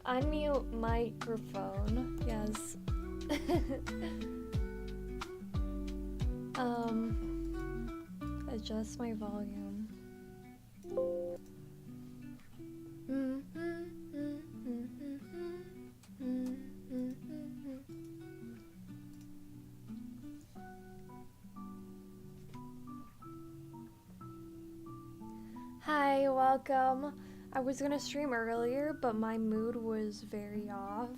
Unmute microphone. Yes. Adjust my volume. Hi, welcome. I was gonna stream earlier, but my mood was very off.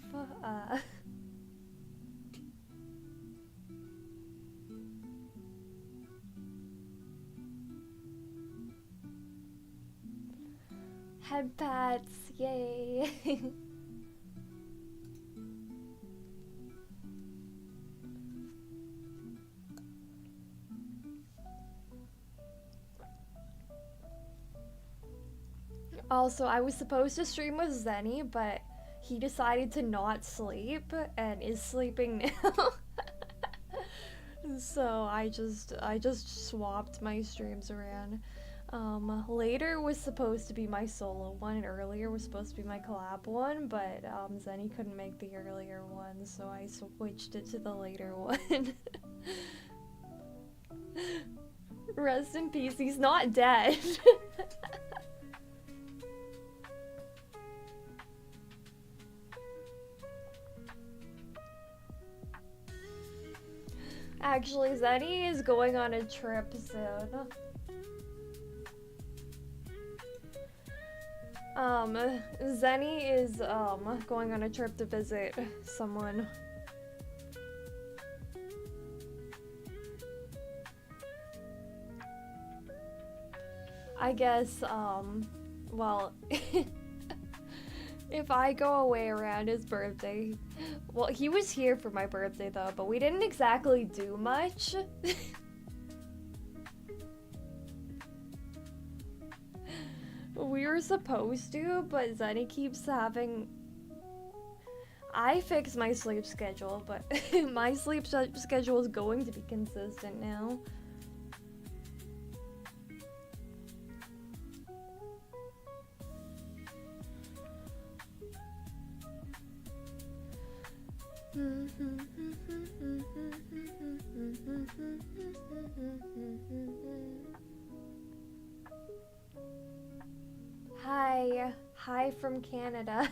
Head pats, yay! Also, I was supposed to stream with Zenny, but he decided to not sleep and is sleeping now. So I just swapped my streams around. Later was supposed to be my solo one, and earlier was supposed to be my collab one, but Zenny couldn't make the earlier one, so I switched it to the later one. Rest in peace, he's not dead. Actually, Zenny is going on a trip soon. Zenny is, going on a trip to visit someone. I guess, well, if I go away around his birthday, well, he was here for my birthday though, but we didn't exactly do much. We were supposed to, but Zenny keeps having... I fixed my sleep schedule, but my sleep schedule is going to be consistent now. Hi from Canada.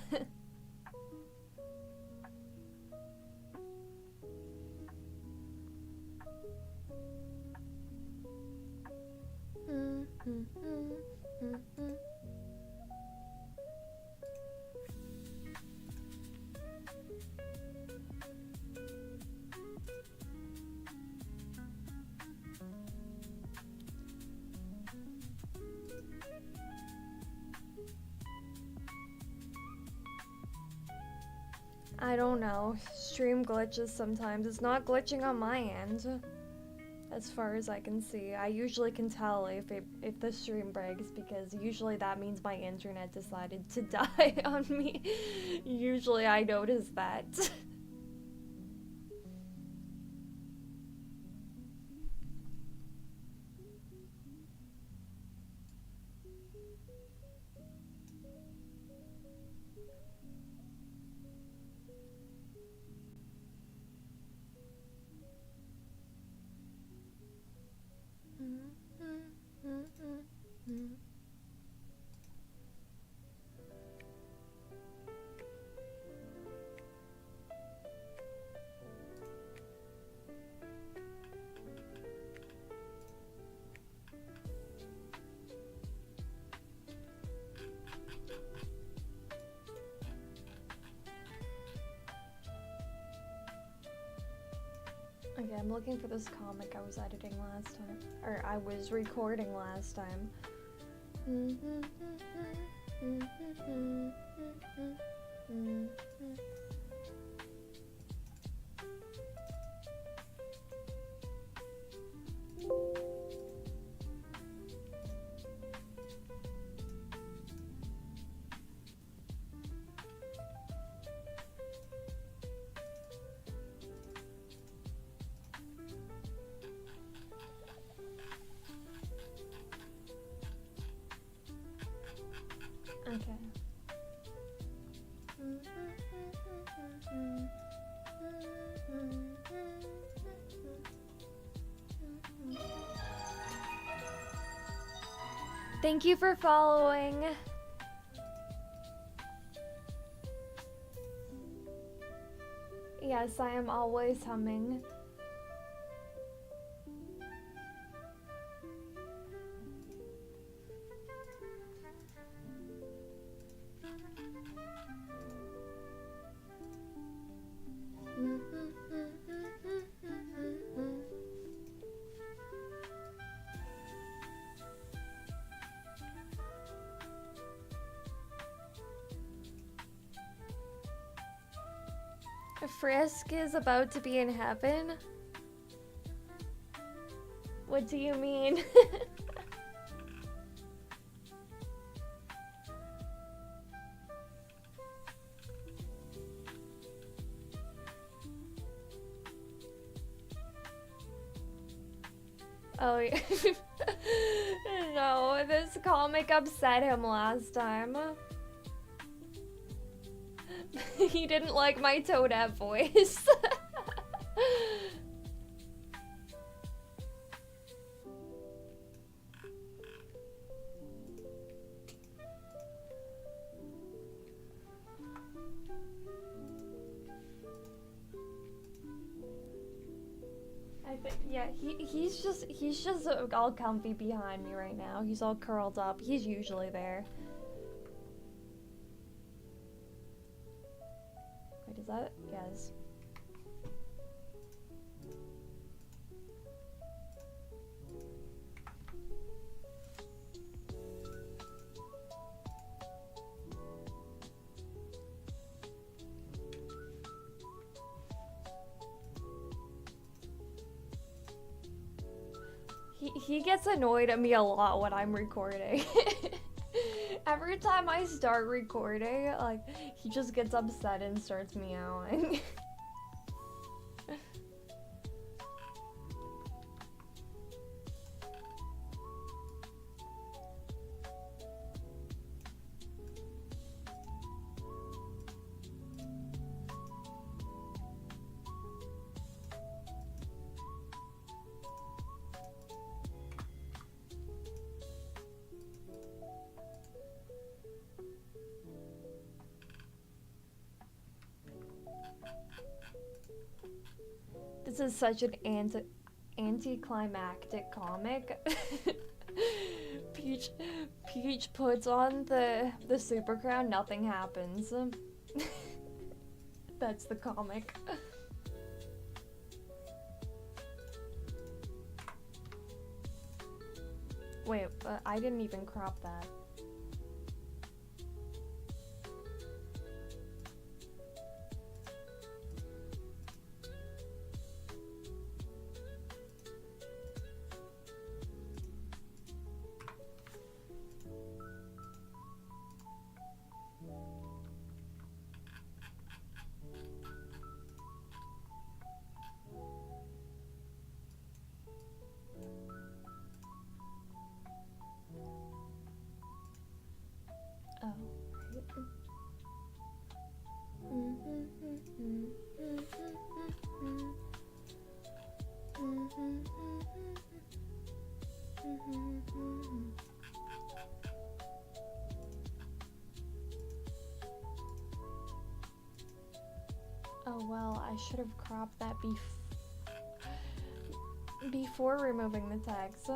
I don't know. Stream glitches sometimes. It's not glitching on my end, as far as I can see. I usually can tell if the stream breaks, because usually that means my internet decided to die on me. Usually I notice that. Okay, I'm looking for this comic I was editing last time. Or I was recording last time. Okay. Thank you for following. Yes, I am always humming. Frisk is about to be in heaven? What do you mean? Oh, yeah. No, this comic upset him last time. He didn't like my Toadette voice. I think, yeah, he's just all comfy behind me right now. He's all curled up. He's usually there. Wait, is that? Yes. He gets annoyed at me a lot when I'm recording. Every time I start recording, like, he just gets upset and starts meowing. This is such an anticlimactic comic. Peach puts on the super crown, nothing happens. That's the comic. Wait, I didn't even crop that. Oh, oh well, I should have cropped that before removing the text.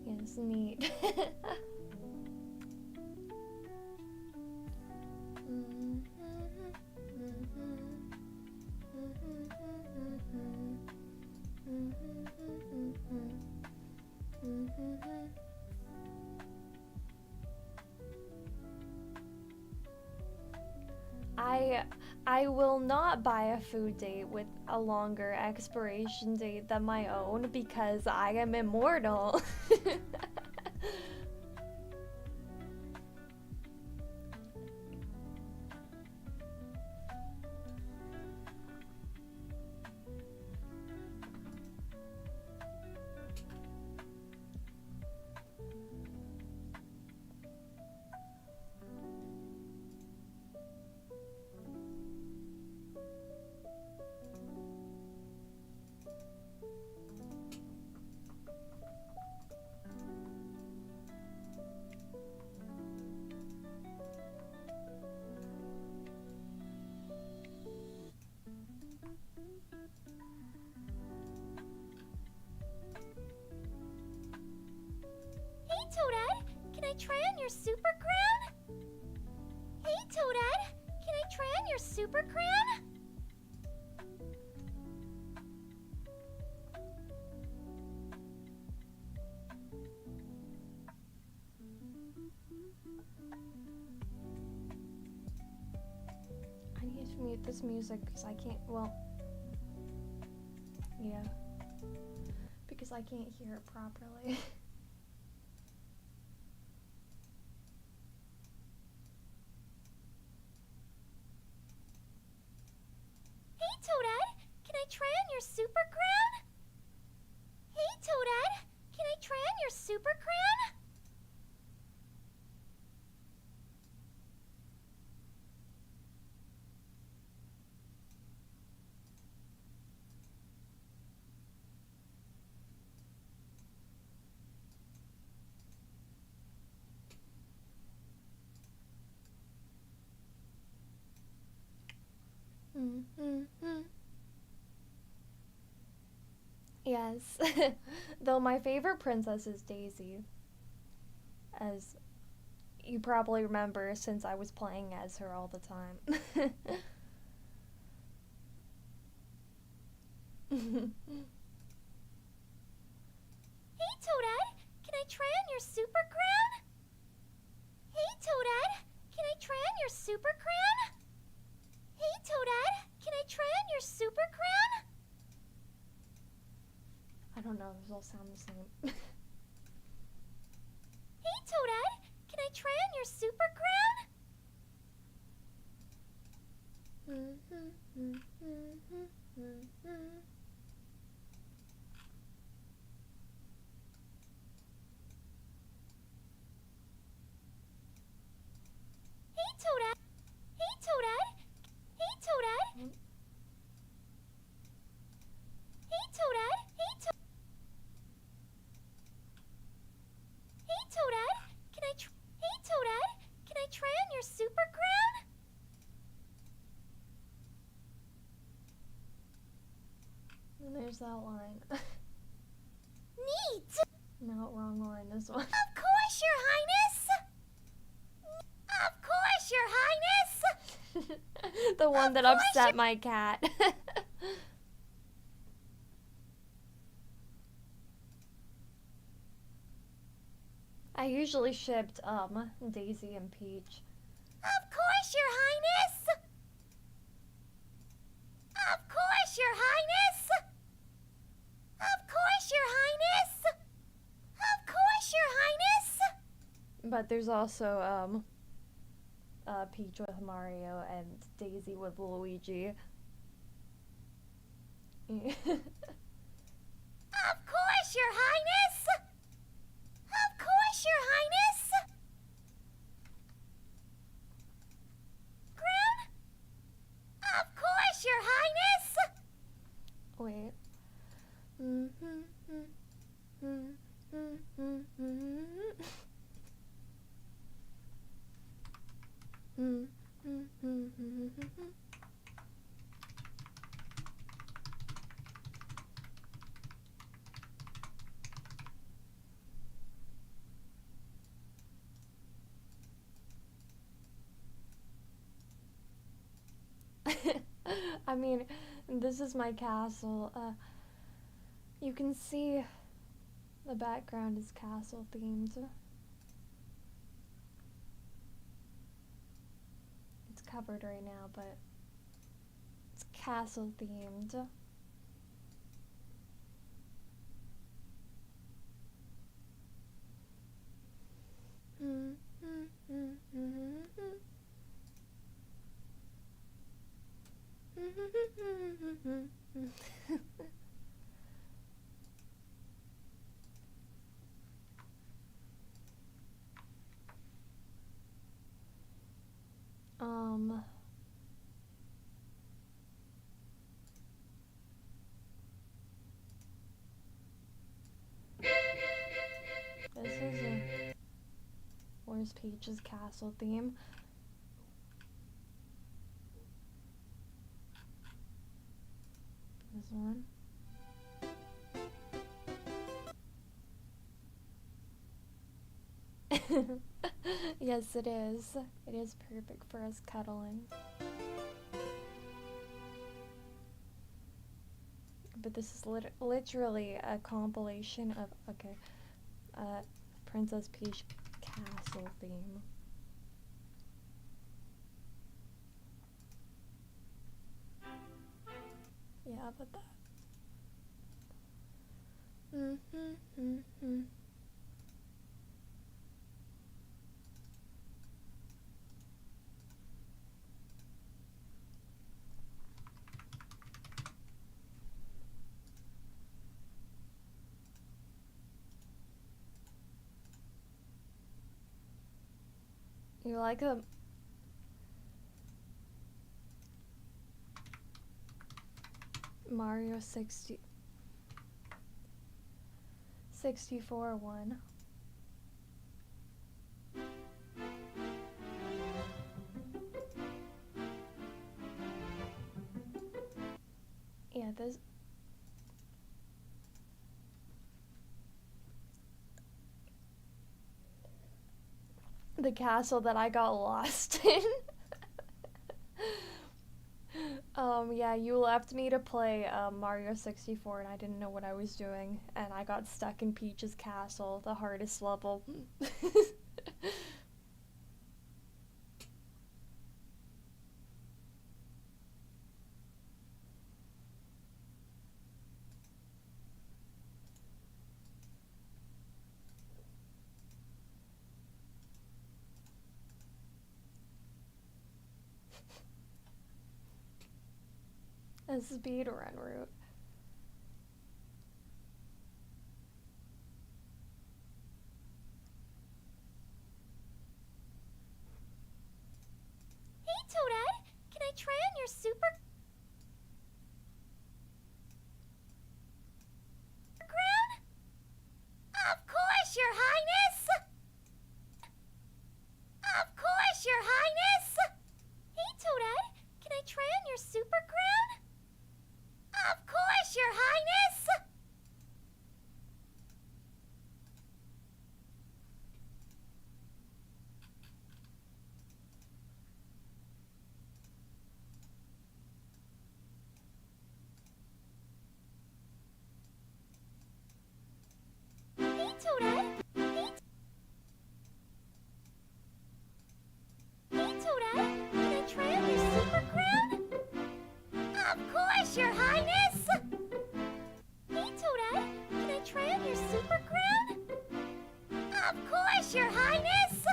Yes, neat. I will not buy a food date with a longer expiration date than my own because I am immortal. Toadette, can I try on your super crown? Hey, Toadette, can I try on your super crown? I need to mute this music because I can't, well, yeah, because I can't hear it properly. Toadette, can I try on your super crown? Hey, Toadette, can I try on your super crown? Yes, though my favorite princess is Daisy, as you probably remember since I was playing as her all the time. Hey, Toadette, can I try on your super crown? Hey, Toadette, can I try on your super crown? Hey, Toadette, can I try on your super crown? I don't know, those all sound the same. Hey, Toadette, can I try on your super crown? Hey, Toadette. Hey, Toadette. Hey, Toadette. Hey, Toadette. Hey, Hey, Toadette. Can I Hey, Toadette. Can I try on your super crown? And there's that line. Neat. No, wrong line, this one. Of course, Your Highness. Of course, Your Highness. The one that upset my cat. I usually shipped Daisy and Peach. Of course, Your Highness. Of course, Your Highness. Of course, Your Highness. Of course, Your Highness. But there's also Peach with Mario and Daisy with Luigi. Of course, Your Highness. Of course, Your Highness. Crown? Of course, Your Highness. Wait. I mean, this is my castle. You can see the background is castle themed. It's covered right now, but it's castle themed. This is a Where's Peach's castle theme? This one. Yes, it is. It is perfect for us cuddling. But this is literally a compilation of, okay, Princess Peach castle theme. Yeah, but that. You like a Mario 64 one. Yeah, this. The castle that I got lost in. Yeah, you left me to play Mario 64 and I didn't know what I was doing, and I got stuck in Peach's castle, the hardest level. A speedrun route. Hey, Toadette! Can I try on your super crown? Of course, Your Highness! Of course, Your Highness! Hey, Toadette! Can I try on your super crown? Of course, Your Highness! Hey, Toadette! Hey, Toadette! Can I try on your super crown? Of course, Your Highness! Hey, Toadette! Can I try on your super crown? Of course, Your Highness!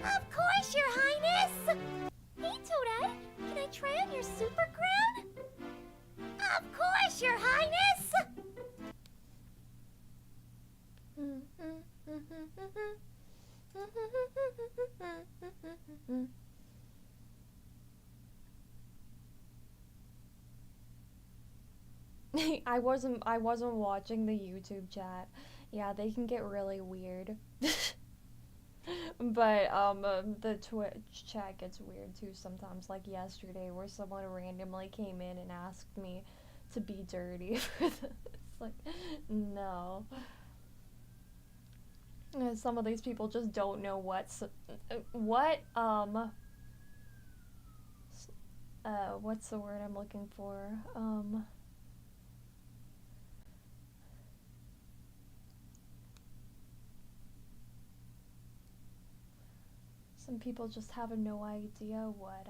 Of course, Your Highness! Hey, Toadette! Can I try on your super crown? Of course, Your Highness! I wasn't watching the YouTube chat. Yeah, they can get really weird. But the Twitch chat gets weird too sometimes, like yesterday where someone randomly came in and asked me to be dirty for this. Like, no. Some of these people just don't know what's the word I'm looking for? Some people just have no idea what,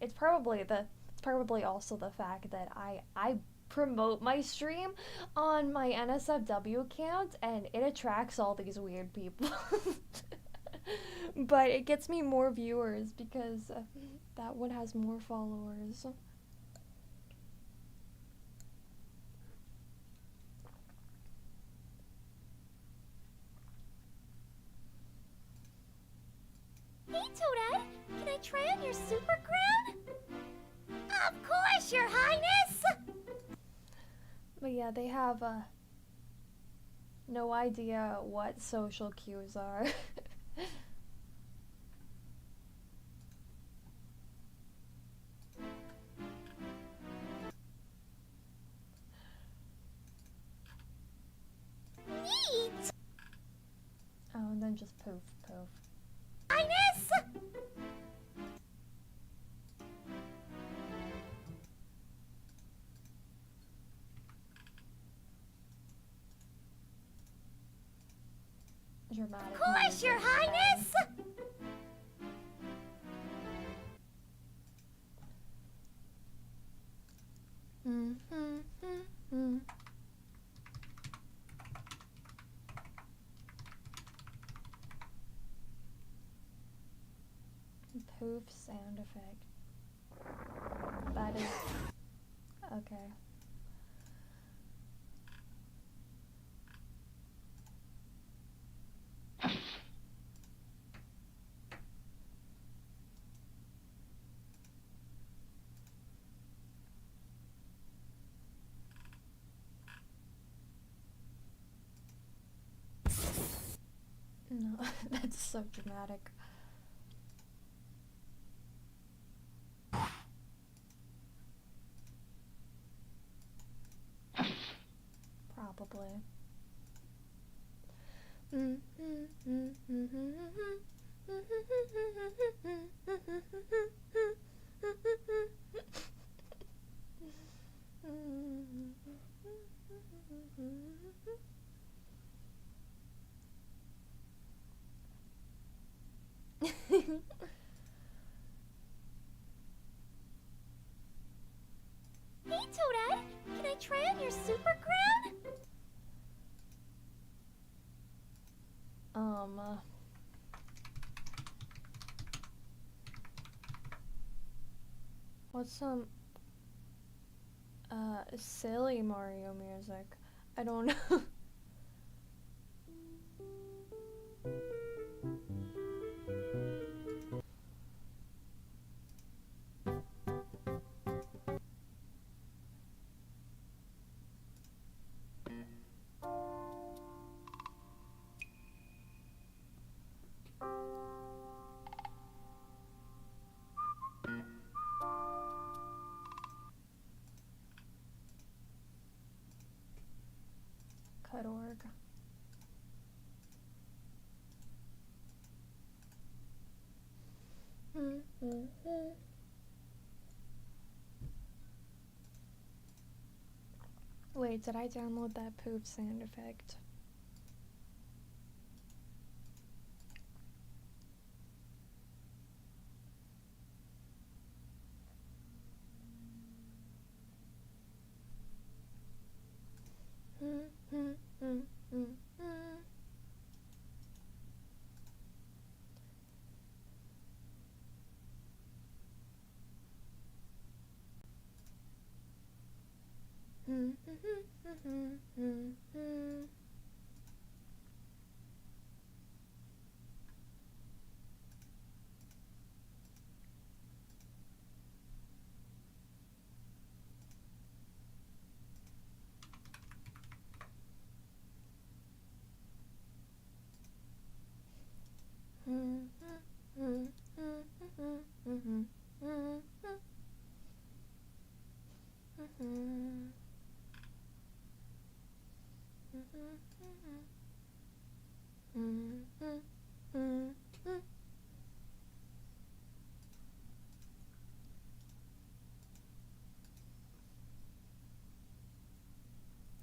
it's probably also the fact that I promote my stream on my NSFW account and it attracts all these weird people. But it gets me more viewers because that one has more followers. Hey, Toadette, can I try on your super crown? Of course, Your Highness! But yeah, they have no idea what social cues are. Neat! Oh, and then just poof, poof. Highness! Dramatic. Of course, music. Your Highness! Poof sound effect. That is okay. No, that's so dramatic. Probably. Hey, Toadette, can I try on your super crown? What's some silly Mario music? I don't know. .org. Wait, did I download that poof sound effect?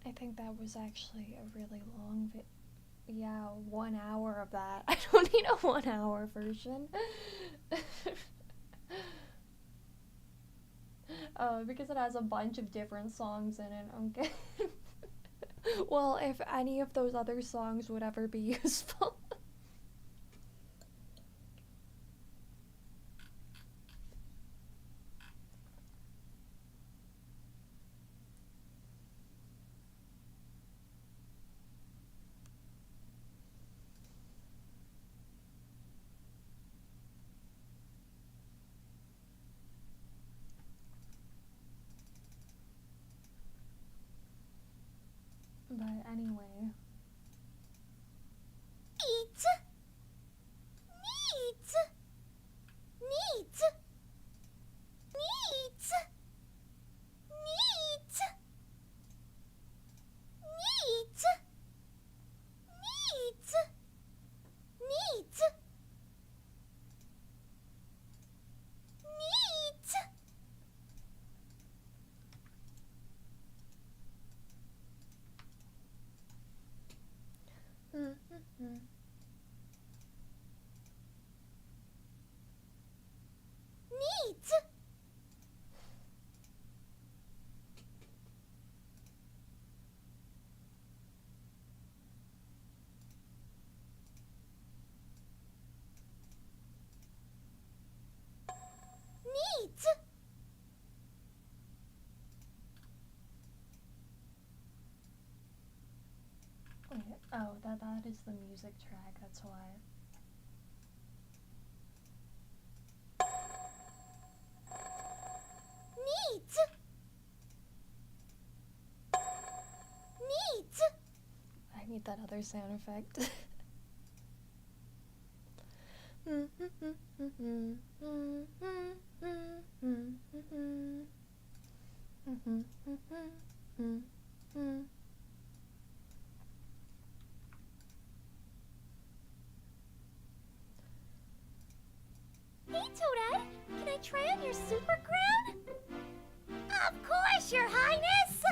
I think that was actually a really long Yeah, 1 hour of that. I don't need a 1 hour version. Oh, because it has a bunch of different songs in it. Okay. Well, if any of those other songs would ever be useful. But anyway. Neat. Neat. Neat. Neat. Neat. Neat. Neat. Neat. Neat. Neat. Neat. Wait, oh, that is the music track, that's why. Neat. Neat. I need that other sound effect. Hey, Toadette, can I try on your super crown? Of course, Your Highness!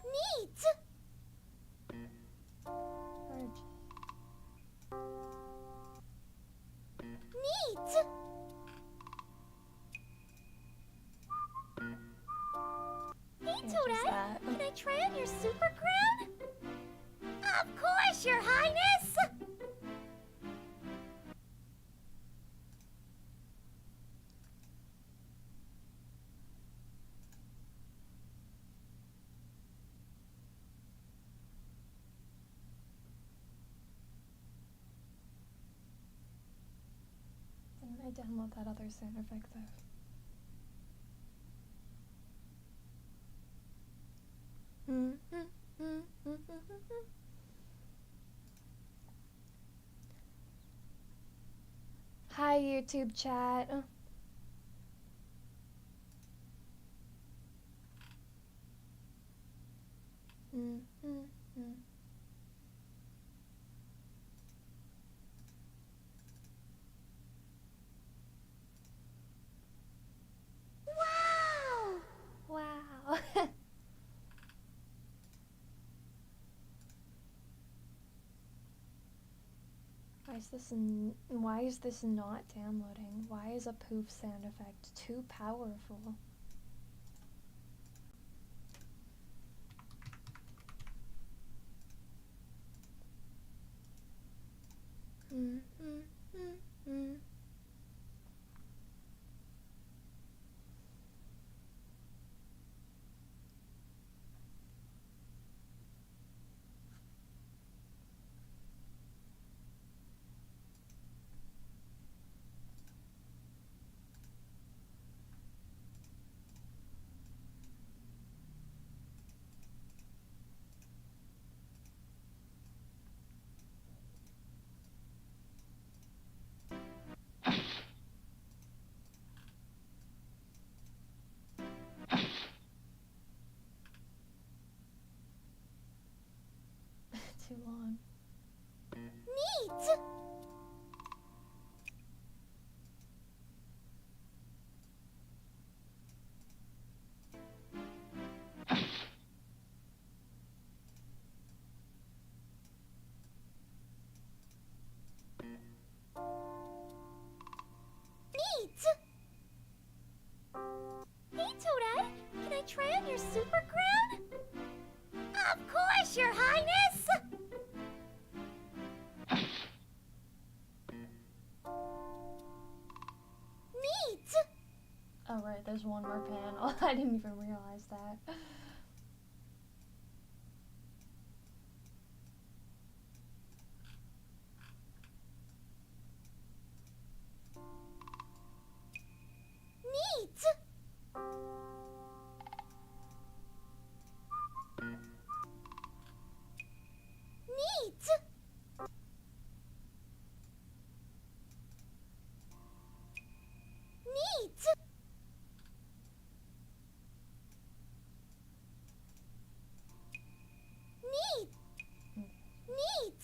Neat! Neat! Hey, Toadette, can I try on your super crown? Of course, Your Highness! Didn't I download that other sound effect though? Hi, YouTube chat. Wow! Wow. Why is this not downloading? Why is a poof sound effect too powerful? Too long. Neat! Neat! Hey, Toadette! Can I try on your super crown? Of course, Your Highness! Neat! Oh right, there's one more panel. I didn't even realize that. Neat! Neat! Neat! Neat! Neat! Neat!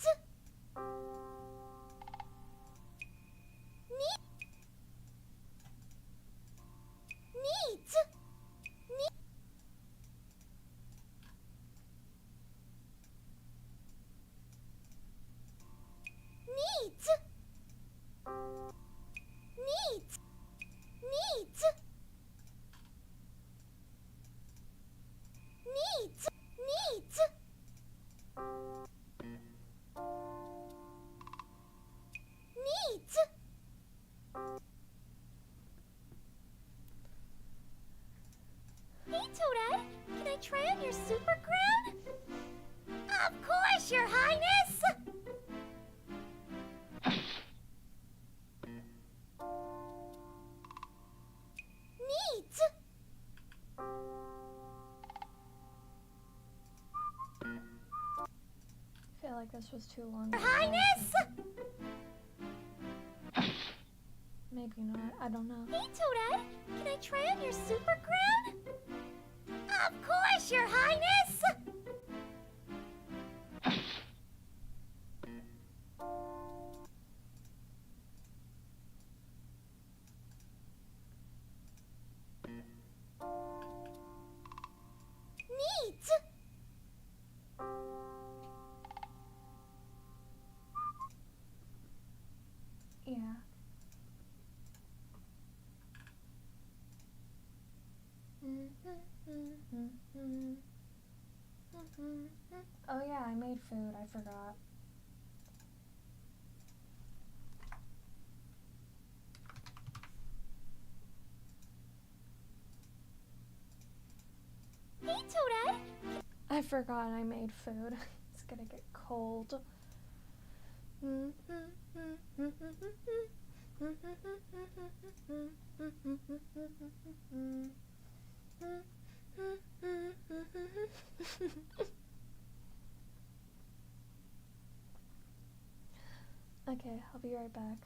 Neat! Neat! Neat! Neat! Neat! Neat! Neat! Neat! Hey, Toadette! Can I try on your super crown? Of course, Your Highness! Neat! I feel like this was too long. Your Highness! Maybe not. I don't know. Hey, Toadette! Can I try on your super crown? Of course, Your Highness! Neat! Yeah. Oh yeah, I made food. I forgot. Hey, Toadette! I forgot I made food. It's gonna get cold. Okay, I'll be right back.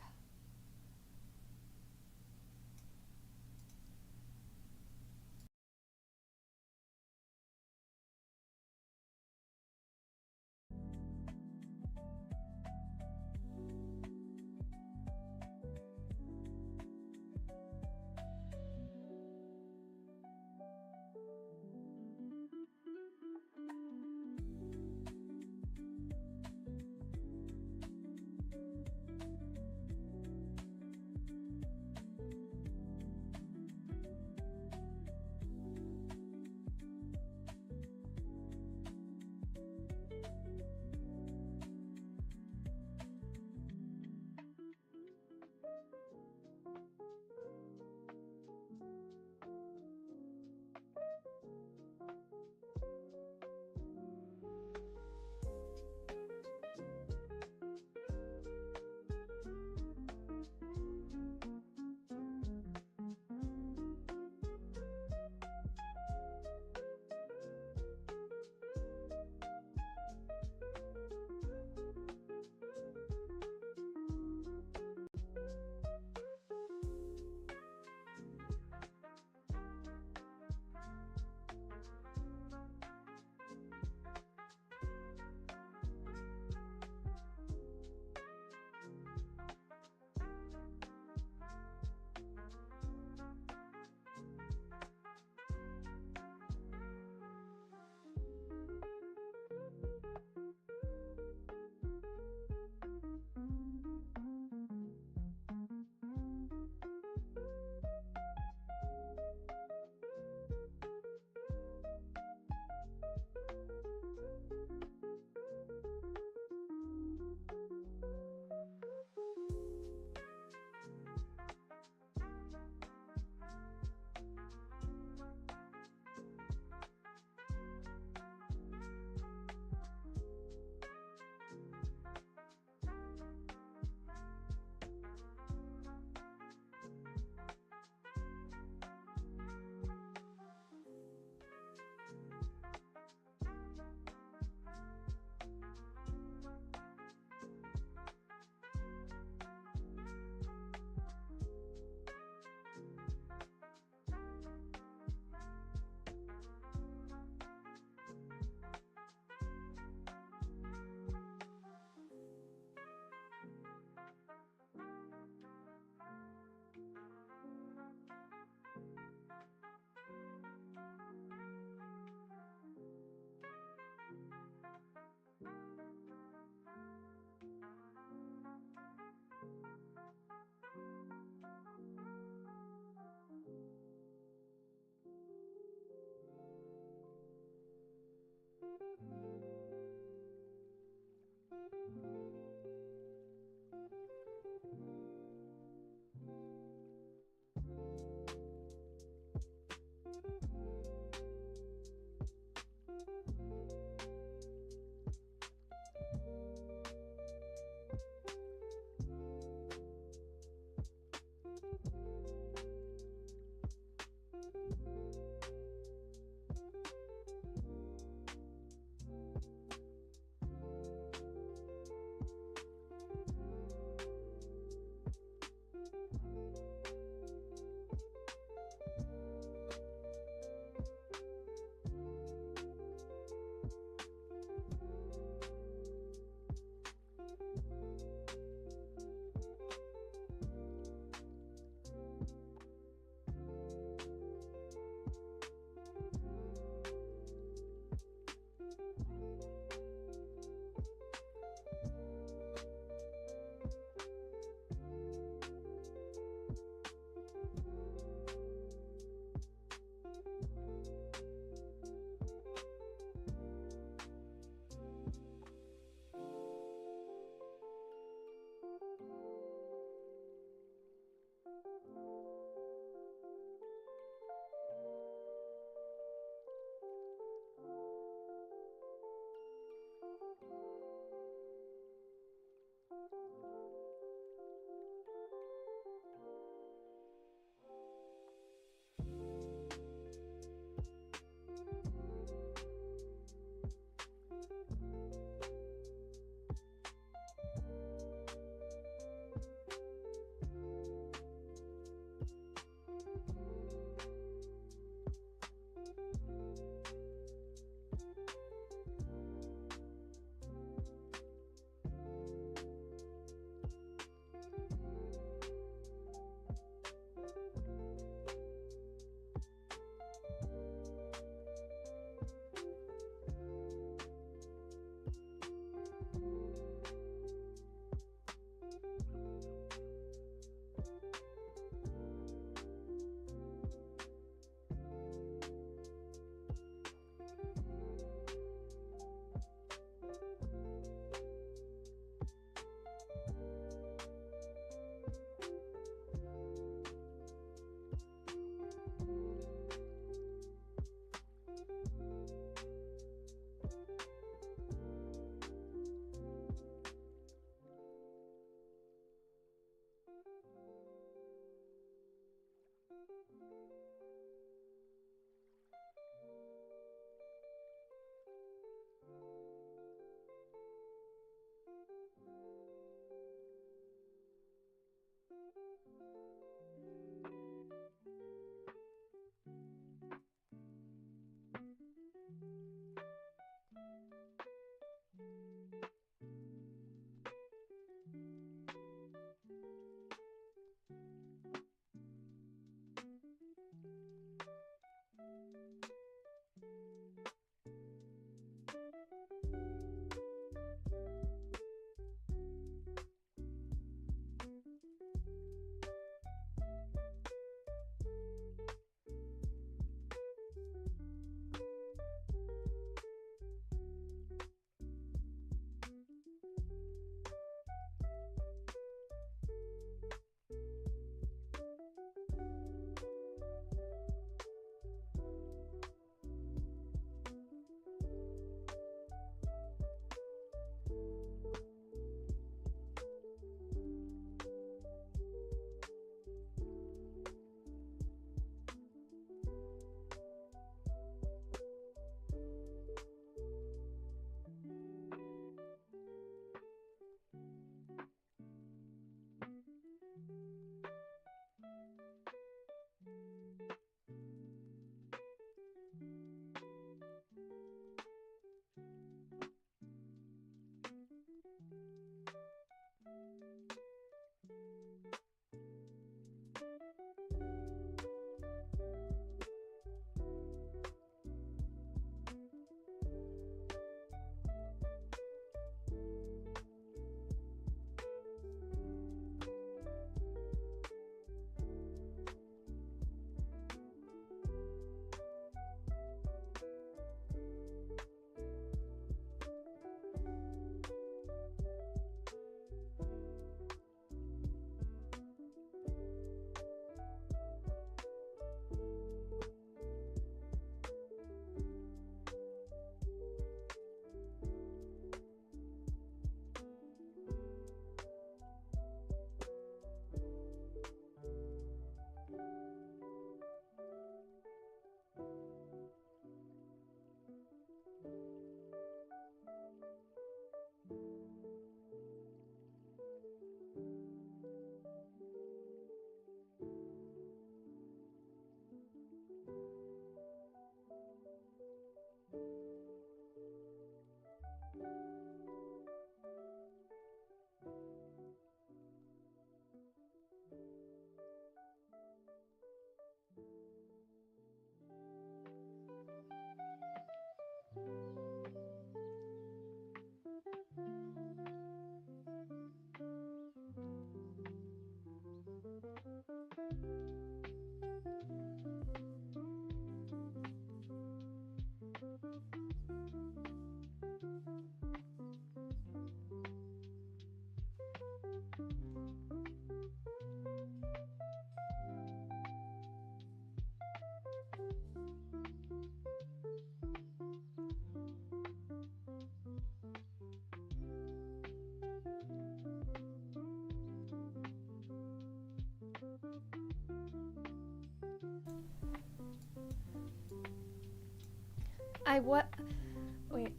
Wait,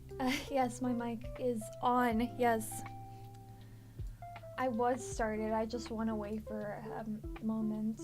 yes, my mic is on. Yes. I was started. I just went away for a moment.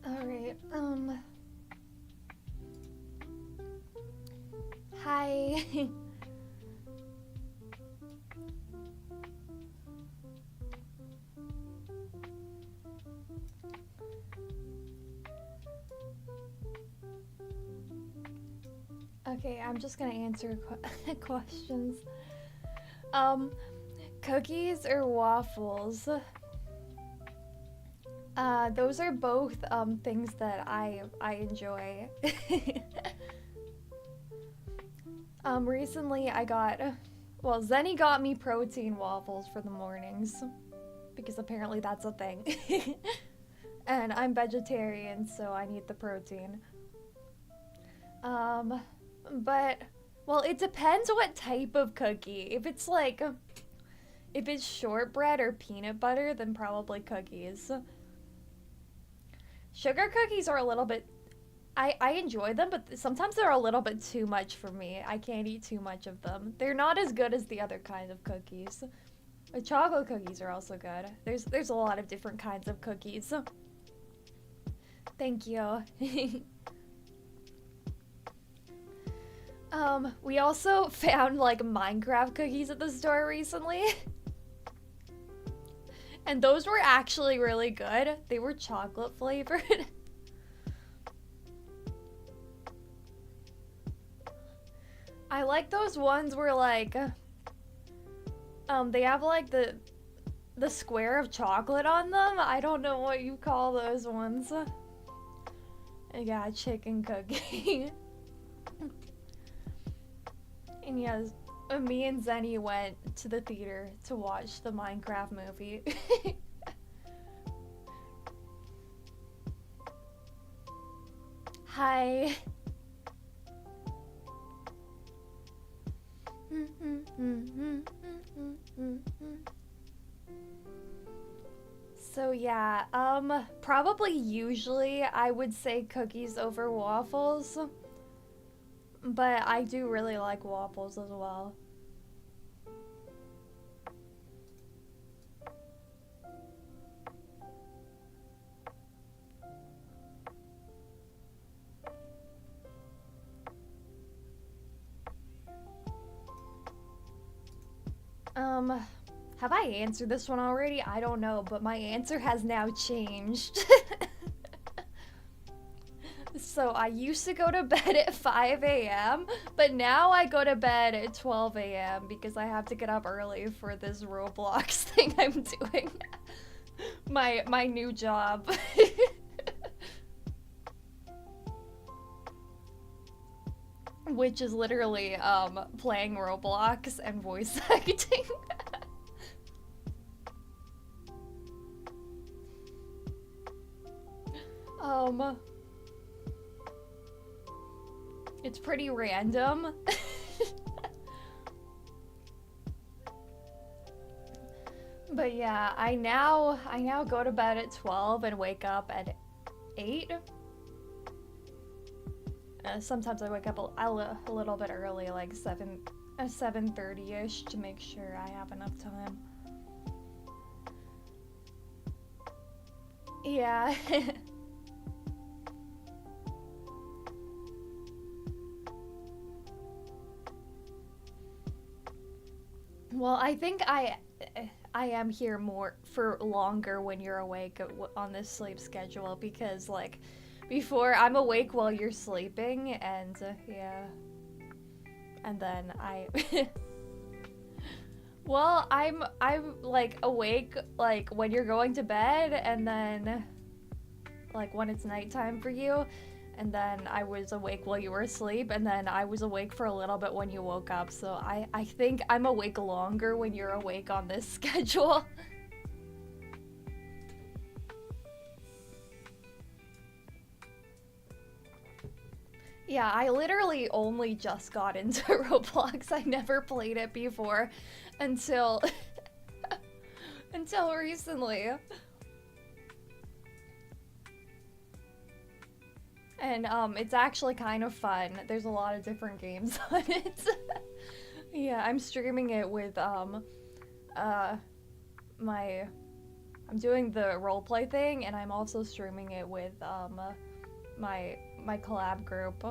Alright, hi. Okay, I'm just gonna answer questions. Cookies or waffles? Those are both things that I enjoy. Recently I got, well, Zenny got me protein waffles for the mornings because apparently that's a thing. And I'm vegetarian, so I need the protein. But, well, it depends what type of cookie. If it's like, if it's shortbread or peanut butter, then probably cookies. Sugar cookies are a little bit, I enjoy them, but sometimes they're a little bit too much for me. I can't eat too much of them. They're not as good as the other kind of cookies. The chocolate cookies are also good. There's a lot of different kinds of cookies. Thank you. We also found like Minecraft cookies at the store recently. And those were actually really good. They were chocolate flavored. I like those ones where like they have like the square of chocolate on them. I don't know what you call those ones. Yeah, chicken cookie. And yes, me and Zenny went to the theater to watch the Minecraft movie. Hi. So yeah, probably usually I would say cookies over waffles. But I do really like waffles as well. Have I answered this one already? I don't know, but my answer has now changed. So I used to go to bed at 5 a.m., but now I go to bed at 12 a.m. because I have to get up early for this Roblox thing I'm doing. My new job. Which is literally playing Roblox and voice acting. It's pretty random. But yeah, I now go to bed at 12 and wake up at 8. Sometimes I wake up a little bit early, like 7:30ish, to make sure I have enough time. Yeah. Well, I think I am here more for longer when you're awake on this sleep schedule, because like before I'm awake while you're sleeping, and yeah, and then well, I'm like awake like when you're going to bed, and then like when it's nighttime for you. And then I was awake while you were asleep, and then I was awake for a little bit when you woke up, so I think I'm awake longer when you're awake on this schedule. Yeah, I literally only just got into Roblox. I never played it before until until recently. And it's actually kind of fun. There's a lot of different games on it. Yeah, I'm streaming it with I'm doing the roleplay thing, and I'm also streaming it with my collab group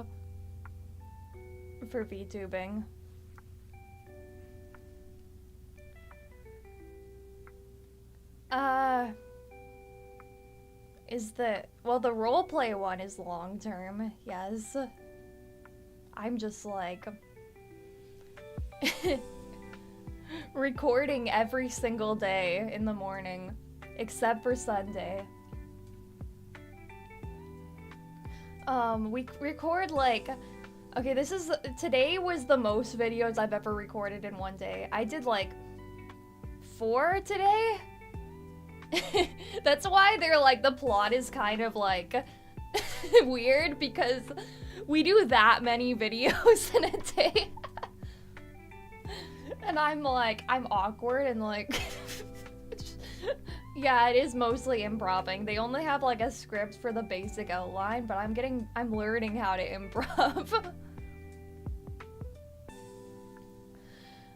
for VTubing. Well, the roleplay one is long term, yes. I'm just like recording every single day in the morning, except for Sunday. We record like, okay, today was the most videos I've ever recorded in one day. I did like 4 today. That's why they're like, the plot is kind of like weird, because we do that many videos in a day. And I'm like, I'm awkward and like, yeah, it is mostly improvising. They only have like a script for the basic outline, but I'm learning how to improv.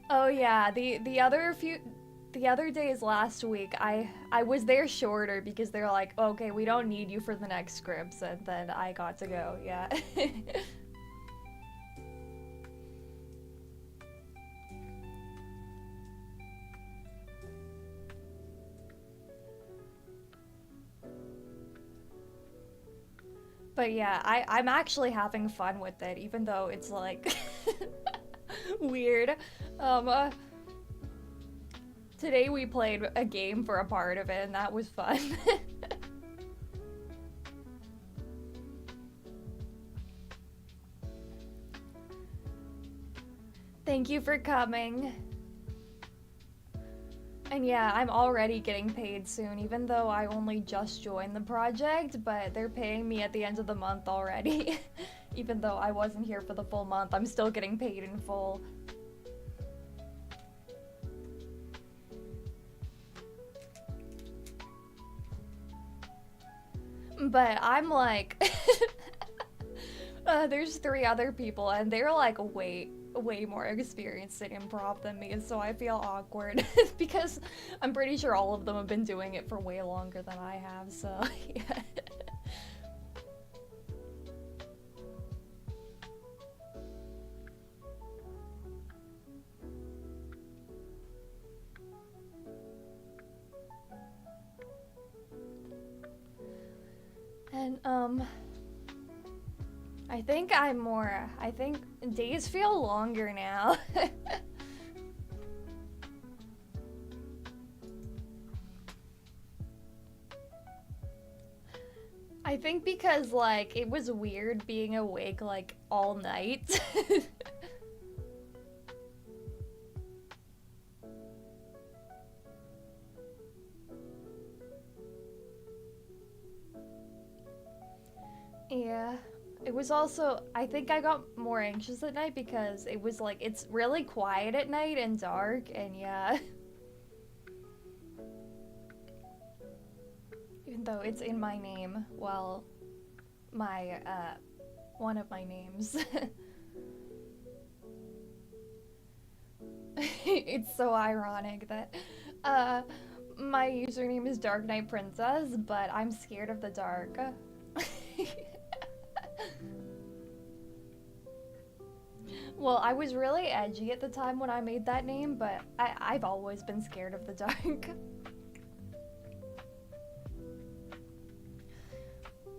Oh yeah, the other days last week, I was there shorter because they're like, okay, we don't need you for the next scripts, and then I got to go, yeah. But yeah, I'm actually having fun with it, even though it's like weird. Today we played a game for a part of it, and that was fun. Thank you for coming. And yeah, I'm already getting paid soon, even though I only just joined the project, but they're paying me at the end of the month already. Even though I wasn't here for the full month, I'm still getting paid in full. But I'm like, there's 3 other people, and they're like way more experienced in improv than me, so I feel awkward because I'm pretty sure all of them have been doing it for way longer than I have, so yeah. And I think days feel longer now. I think because, like, it was weird being awake, like, all night. Yeah. It was also, I think I got more anxious at night because it was like, it's really quiet at night and dark, and yeah. Even though it's in my name, well, one of my names. It's so ironic that, my username is DarkNightPrincess, but I'm scared of the dark. Well, I was really edgy at the time when I made that name, but I've always been scared of the dark.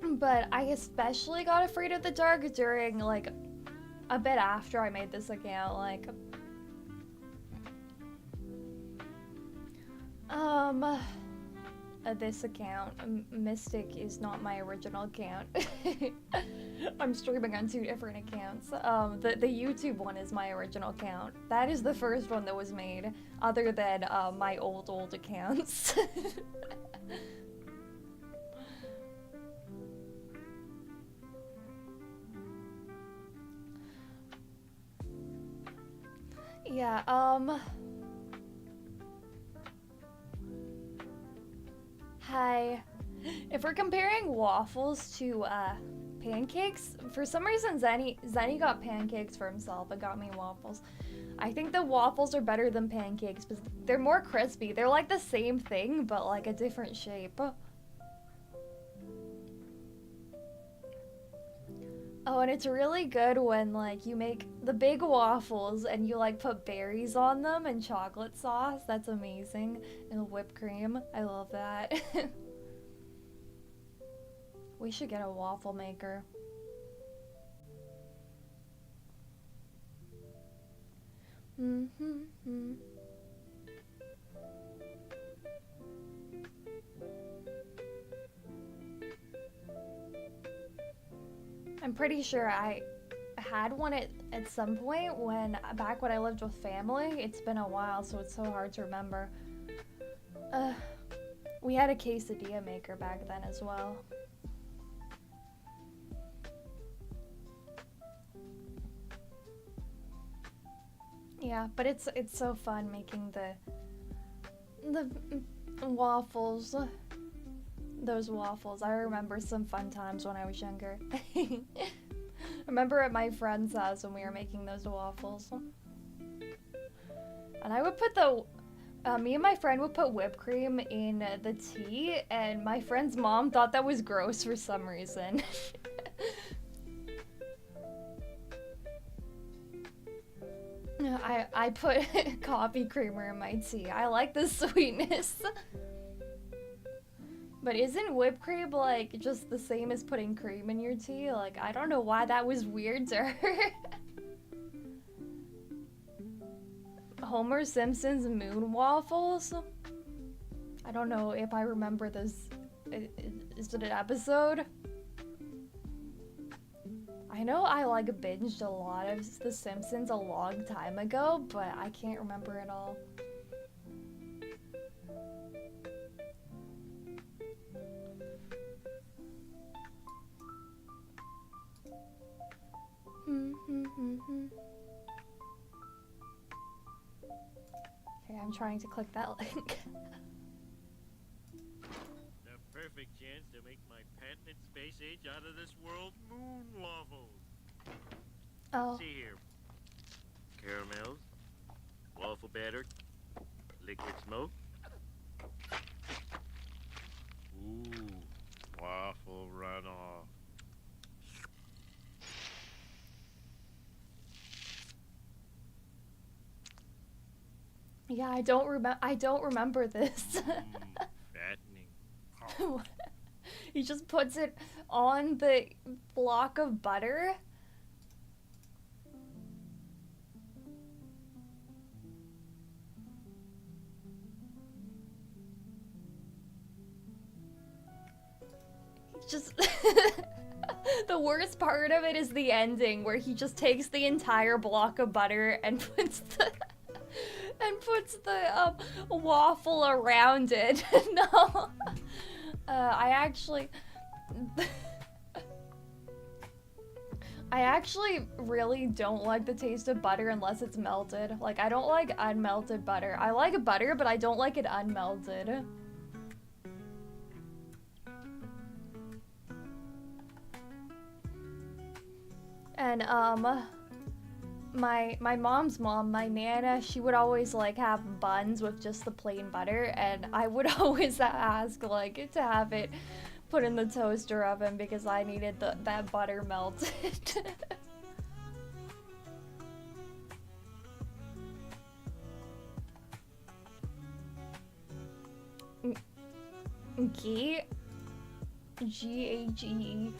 But I especially got afraid of the dark during, like, a bit after I made this account, like... this account, Mystic, is not my original account. I'm streaming on 2 different accounts. The YouTube one is my original account. That is the first one that was made, other than, my old accounts. Yeah, hi. If we're comparing waffles to, pancakes, for some reason Zenny got pancakes for himself and got me waffles. I think the waffles are better than pancakes, but they're more crispy. They're like the same thing, but like a different shape. Oh, and it's really good when, like, you make the big waffles and you, like, put berries on them and chocolate sauce. That's amazing. And whipped cream. I love that. We should get a waffle maker. I'm pretty sure I had one at some point back when I lived with family. It's been a while, so it's so hard to remember. We had a quesadilla maker back then as well. Yeah, but it's so fun making the waffles. Those waffles. I remember some fun times when I was younger. I remember at my friend's house when we were making those waffles. And I would put me and my friend would put whipped cream in the tea, and my friend's mom thought that was gross for some reason. I put coffee creamer in my tea. I like the sweetness. But isn't whipped cream, like, just the same as putting cream in your tea? Like, I don't know why that was weird to her. Homer Simpson's moon waffles? I don't know if I remember this. Is it an episode? I know I, like, binged a lot of The Simpsons a long time ago, but I can't remember it all. Okay, I'm trying to click that link. The perfect chance to make my patented space age out of this world moon waffles. Oh. See here. Caramels, waffle batter, liquid smoke. Ooh, waffle runoff. Yeah, I don't remember this. Fattening. He just puts it on the block of butter. Just the worst part of it is the ending where he just takes the entire block of butter and puts the waffle around it. No. I actually really don't like the taste of butter unless it's melted. Like, I don't like unmelted butter. I like butter, but I don't like it unmelted. And, my mom's mom, my Nana, she would always, like, have buns with just the plain butter, and I would always ask, like, to have it put in the toaster oven because I needed that butter melted. Ghee? G-H-E-E.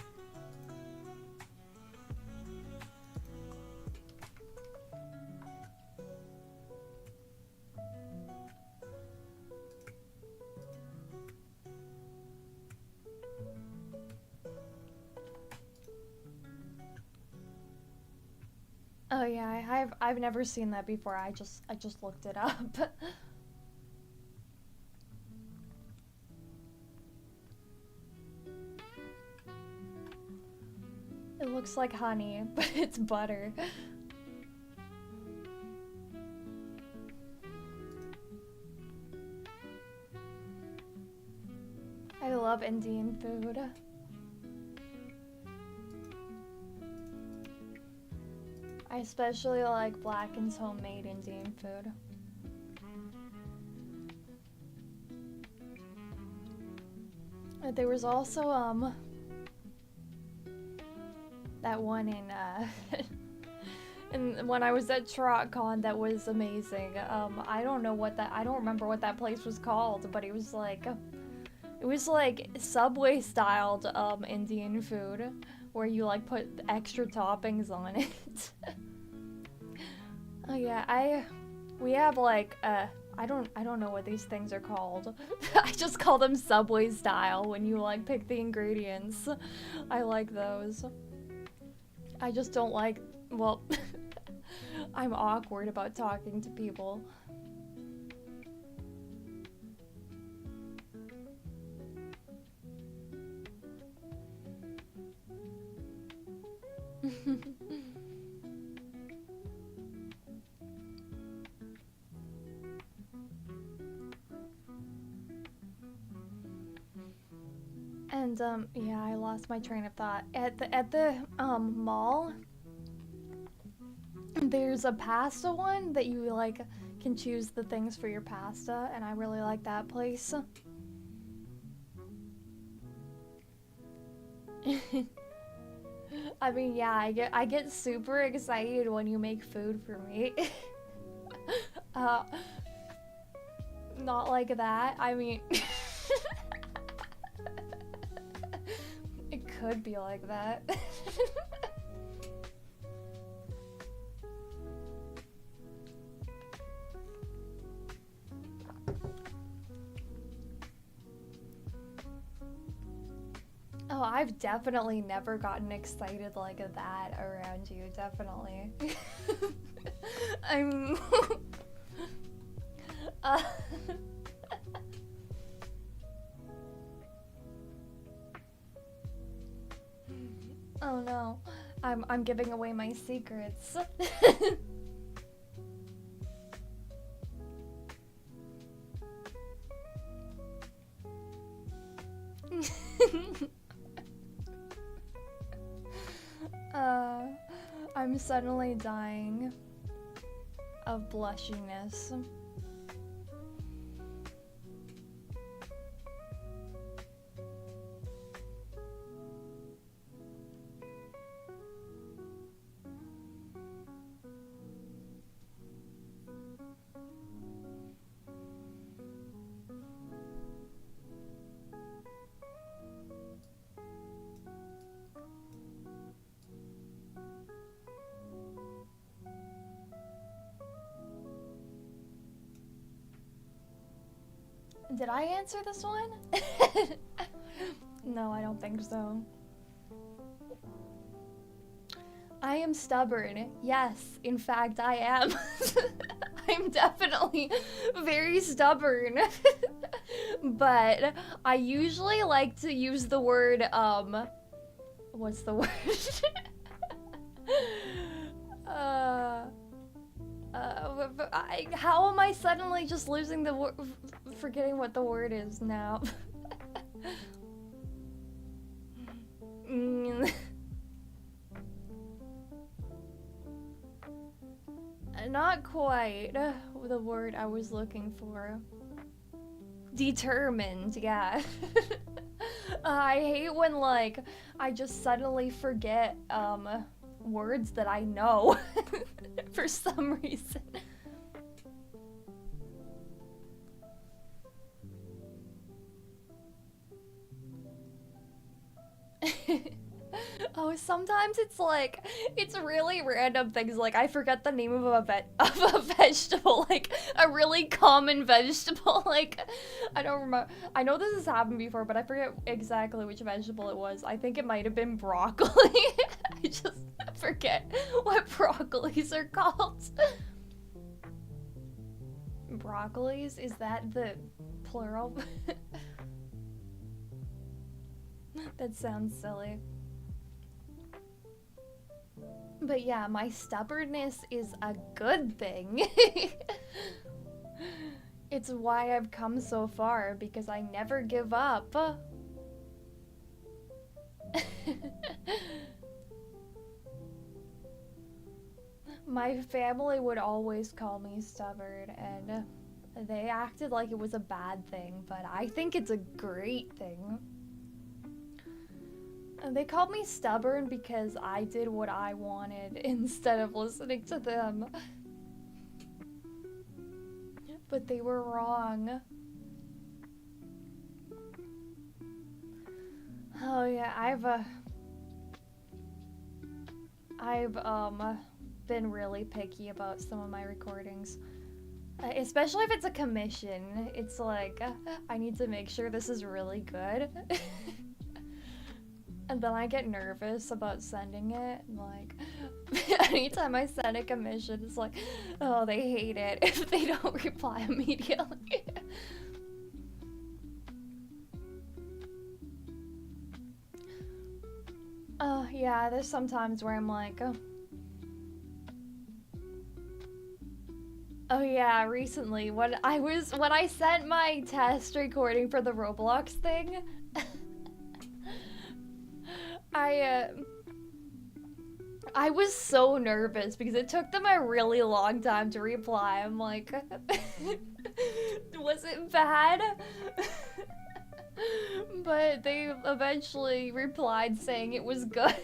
Oh yeah, I've never seen that before. I just looked it up. It looks like honey, but it's butter. I love Indian food. I especially like Blacken's homemade Indian food. There was also, that one in, and when I was at TrotCon that was amazing. I don't remember what that place was called, but it was like Subway styled, Indian food, where you like put extra toppings on it. Oh yeah, we have like I don't know what these things are called. I just call them Subway style when you like pick the ingredients. I like those. I just don't like, well, I'm awkward about talking to people. And yeah, I lost my train of thought. At the mall, there's a pasta one that you like can choose the things for your pasta, and I really like that place. I mean, yeah, I get super excited when you make food for me. Not like that. I mean, it could be like that. Oh, I've definitely never gotten excited like that around you, definitely. I'm... Oh no, I'm giving away my secrets. I'm suddenly dying of blushiness. Did I answer this one? No, I don't think so. I am stubborn. Yes, in fact, I am. I'm definitely very stubborn. But I usually like to use the word, what's the word? How am I suddenly just losing the word, forgetting what the word is now? Not quite the word I was looking for. Determined, yeah. I hate when, like, I just suddenly forget, words that I know for some reason. Oh, sometimes it's like, it's really random things, like I forget the name of a vegetable, like a really common vegetable, like, I don't remember, I know this has happened before, but I forget exactly which vegetable it was. I think it might have been broccoli. I just forget what broccolis are called. Broccolis? Is that the plural? That sounds silly. But yeah, my stubbornness is a good thing. It's why I've come so far, because I never give up. My family would always call me stubborn, and they acted like it was a bad thing, but I think it's a great thing. They called me stubborn because I did what I wanted instead of listening to them. But they were wrong. Oh yeah, I've been really picky about some of my recordings. Especially if it's a commission. It's like, I need to make sure this is really good. And then I get nervous about sending it. Like, anytime I send a commission, it's like, oh, they hate it if they don't reply immediately. Yeah, there's some times where I'm like, oh yeah, recently when I sent my test recording for the Roblox thing, I was so nervous because it took them a really long time to reply. I'm like, was it bad? But they eventually replied saying it was good.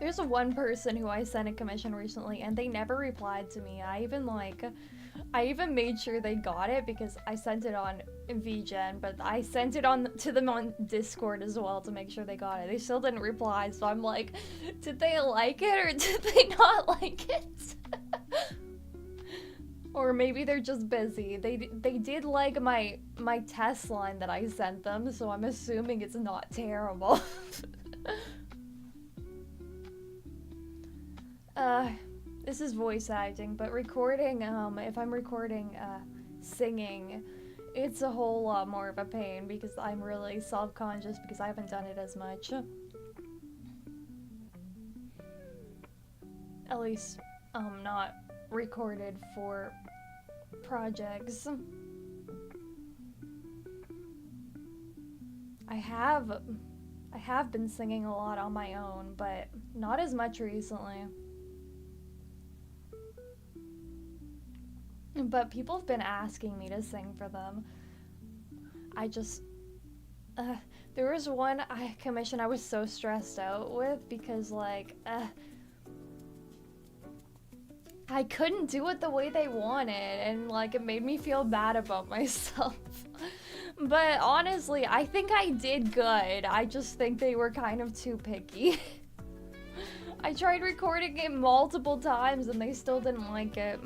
There's one person who I sent a commission recently and they never replied to me. I even made sure they got it because I sent it on VGen, but I sent it to them on Discord as well to make sure they got it. They still didn't reply, so I'm like, did they like it or did they not like it? Or maybe they're just busy. They did like my test line that I sent them, so I'm assuming it's not terrible. This is voice acting, but recording, if I'm recording, singing, it's a whole lot more of a pain because I'm really self-conscious because I haven't done it as much. At least, not recorded for projects. I have been singing a lot on my own, but not as much recently. But people have been asking me to sing for them. I just, there was one commission I was so stressed out with because, like, I couldn't do it the way they wanted, and, like, it made me feel bad about myself. But honestly, I think I did good. I just think they were kind of too picky. I tried recording it multiple times and they still didn't like it.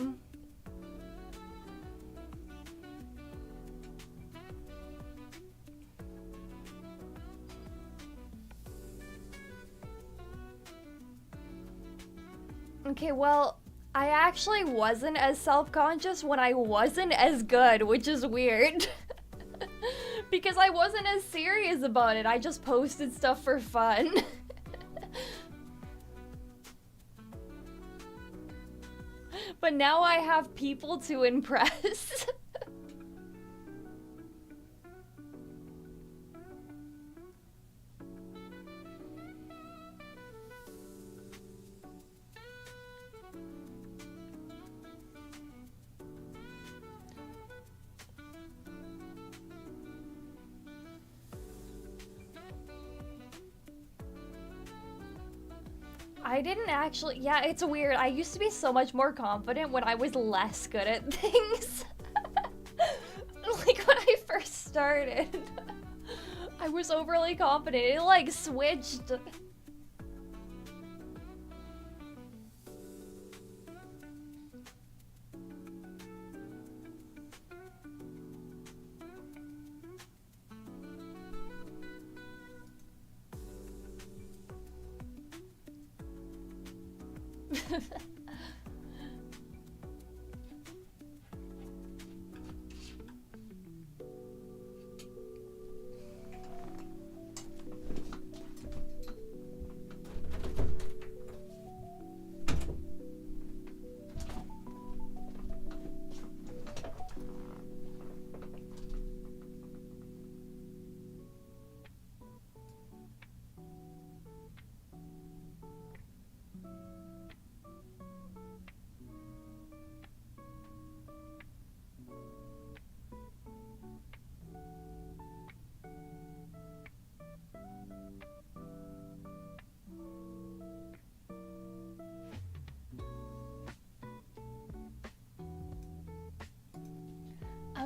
Okay, well, I actually wasn't as self-conscious when I wasn't as good, which is weird. Because I wasn't as serious about it, I just posted stuff for fun. But now I have people to impress. I didn't actually, yeah, it's weird. I used to be so much more confident when I was less good at things. Like when I first started. I was overly confident. It like switched.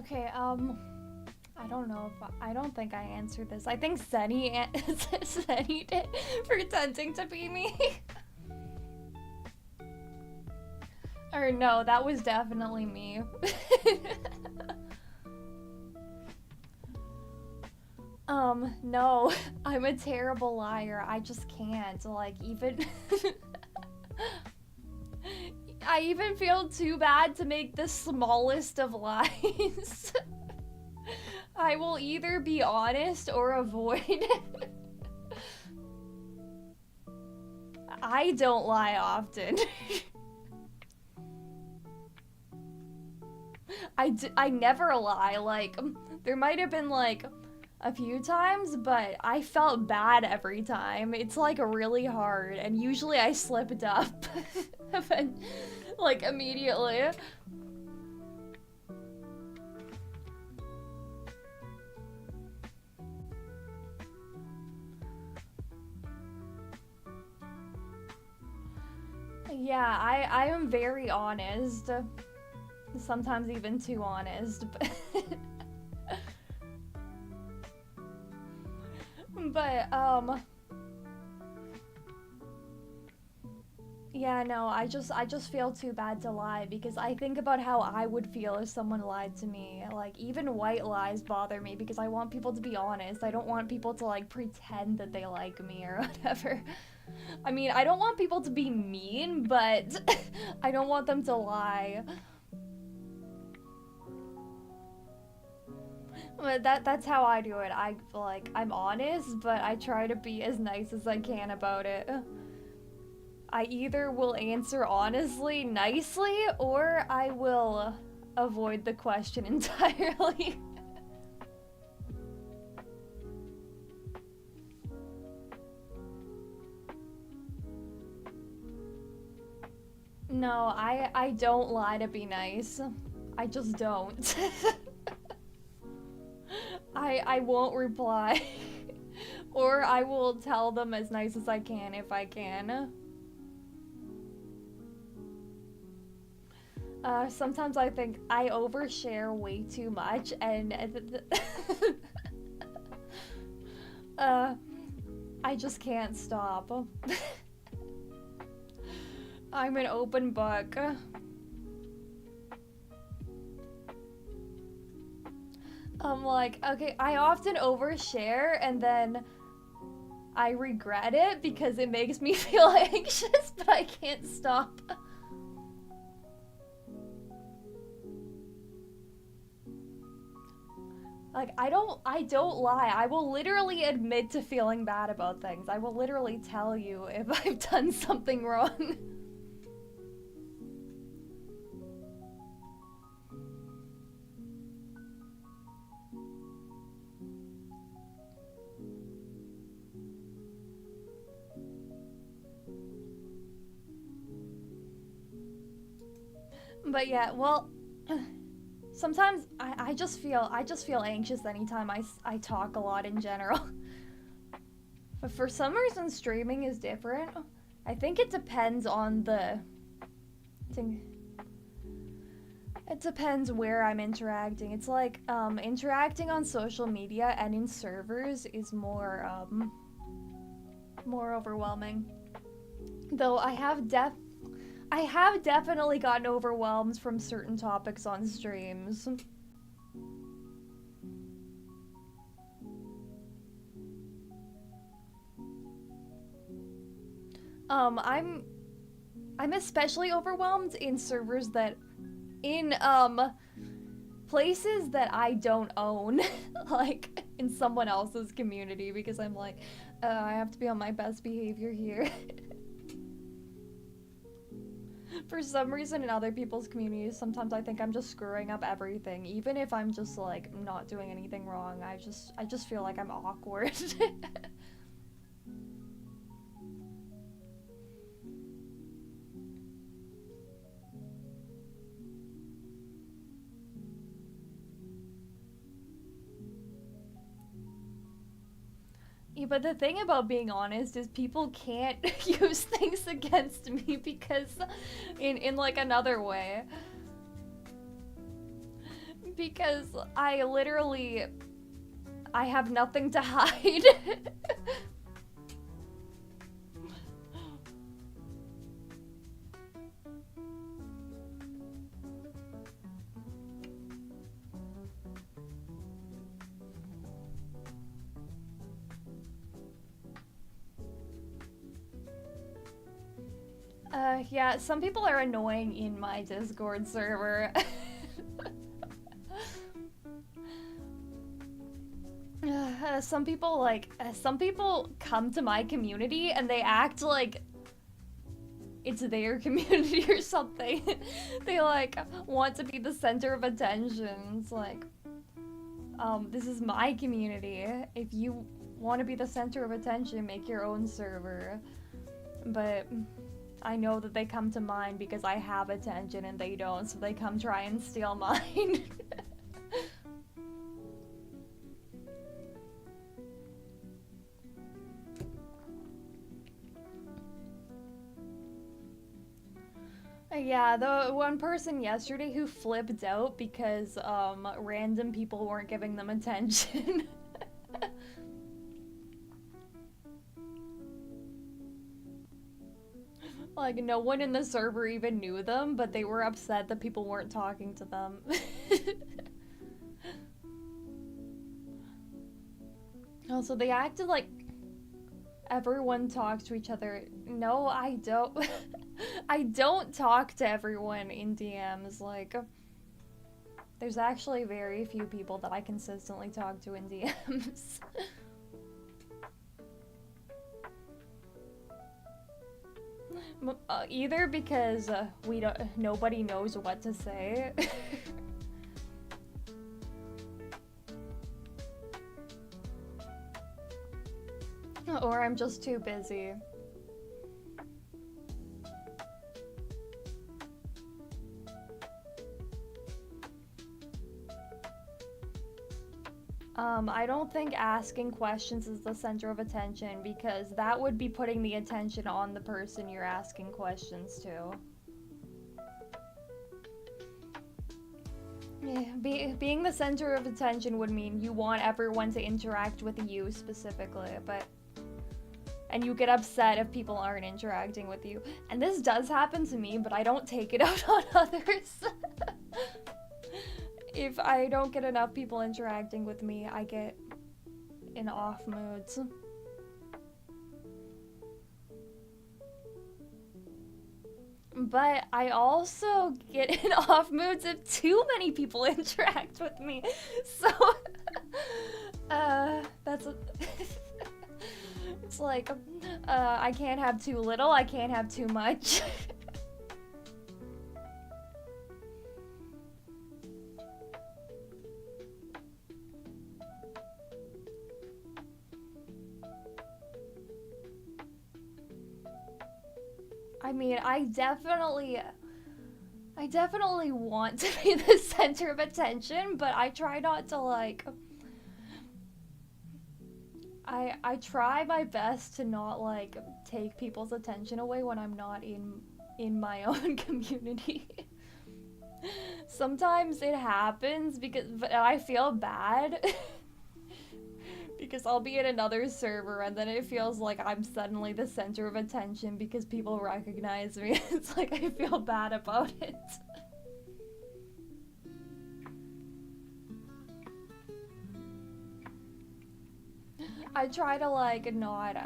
Okay, I don't know if I don't think I answered this. I think Senny Senny did, pretending to be me. Or no, that was definitely me. No, I'm a terrible liar. I just can't, like, even... I even feel too bad to make the smallest of lies. I will either be honest or avoid. I don't lie often. I never lie. Like, there might have been like a few times, but I felt bad every time. It's like really hard, and usually I slipped up. Like immediately. Yeah, I am very honest. Sometimes even too honest. But yeah, no, I just feel too bad to lie because I think about how I would feel if someone lied to me. Like, even white lies bother me because I want people to be honest. I don't want people to like pretend that they like me or whatever. I mean, I don't want people to be mean, but I don't want them to lie. But that's how I do it. I'm honest, but I try to be as nice as I can about it. I either will answer honestly, nicely, or I will avoid the question entirely. No, I don't lie to be nice. I just don't. I won't reply. Or I will tell them as nice as I can if I can. Sometimes I think I overshare way too much and I just can't stop. I'm an open book. I'm like, okay, I often overshare and then I regret it because it makes me feel anxious, but I can't stop. Like, I don't lie. I will literally admit to feeling bad about things. I will literally tell you if I've done something wrong. But yeah, well, sometimes I just feel anxious anytime I talk a lot in general. But for some reason streaming is different. I think it depends on the thing. It depends where I'm interacting. It's like interacting on social media and in servers is more overwhelming. Though I have definitely gotten overwhelmed from certain topics on streams. I'm especially overwhelmed in servers that in places that I don't own, like in someone else's community, because I'm like, I have to be on my best behavior here. For some reason in other people's communities, sometimes I think I'm just screwing up everything, even if I'm just like not doing anything wrong. I just feel like I'm awkward. Yeah, but the thing about being honest is people can't use things against me because in like another way. Because I have nothing to hide. Yeah, some people are annoying in my Discord server. Some people come to my community and they act like it's their community or something. They like want to be the center of attention. It's like, this is my community. If you want to be the center of attention, make your own server. But I know that they come to mine because I have attention and they don't, so they come try and steal mine. Yeah, the one person yesterday who flipped out because random people weren't giving them attention. Like, no one in the server even knew them, but they were upset that people weren't talking to them. Also, they acted like everyone talks to each other. No, I don't. I don't talk to everyone in DMs. Like, there's actually very few people that I consistently talk to in DMs. Either because nobody knows what to say. Or I'm just too busy. I don't think asking questions is the center of attention because that would be putting the attention on the person you're asking questions to. Yeah, being the center of attention would mean you want everyone to interact with you specifically, and you get upset if people aren't interacting with you. And this does happen to me, but I don't take it out on others. If I don't get enough people interacting with me, I get in off moods. But I also get in off moods if too many people interact with me. So, that's it's like, I can't have too little, I can't have too much. I mean, I definitely want to be the center of attention, but I try not to, like, I try my best to not, like, take people's attention away when I'm not in my own community. Sometimes it happens but I feel bad. Because I'll be in another server and then it feels like I'm suddenly the center of attention because people recognize me. It's like I feel bad about it. I try to, like, not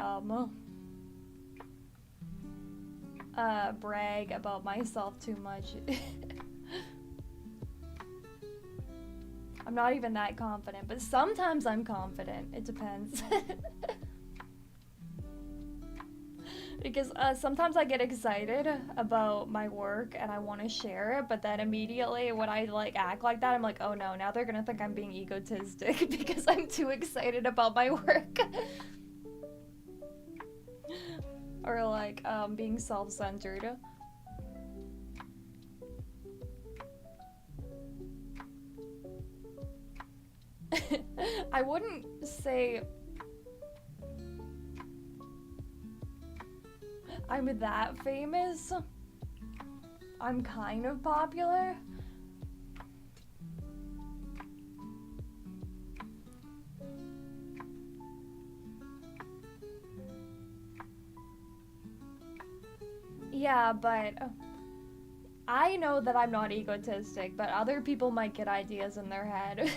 brag about myself too much. I'm not even that confident, but sometimes I'm confident. It depends. Because sometimes I get excited about my work and I want to share it, but then immediately when I, like, act like that, I'm like, oh no, now they're gonna think I'm being egotistic because I'm too excited about my work. Or, like, being self-centered. I wouldn't say I'm that famous. I'm kind of popular. Yeah, but I know that I'm not egotistic, but other people might get ideas in their head.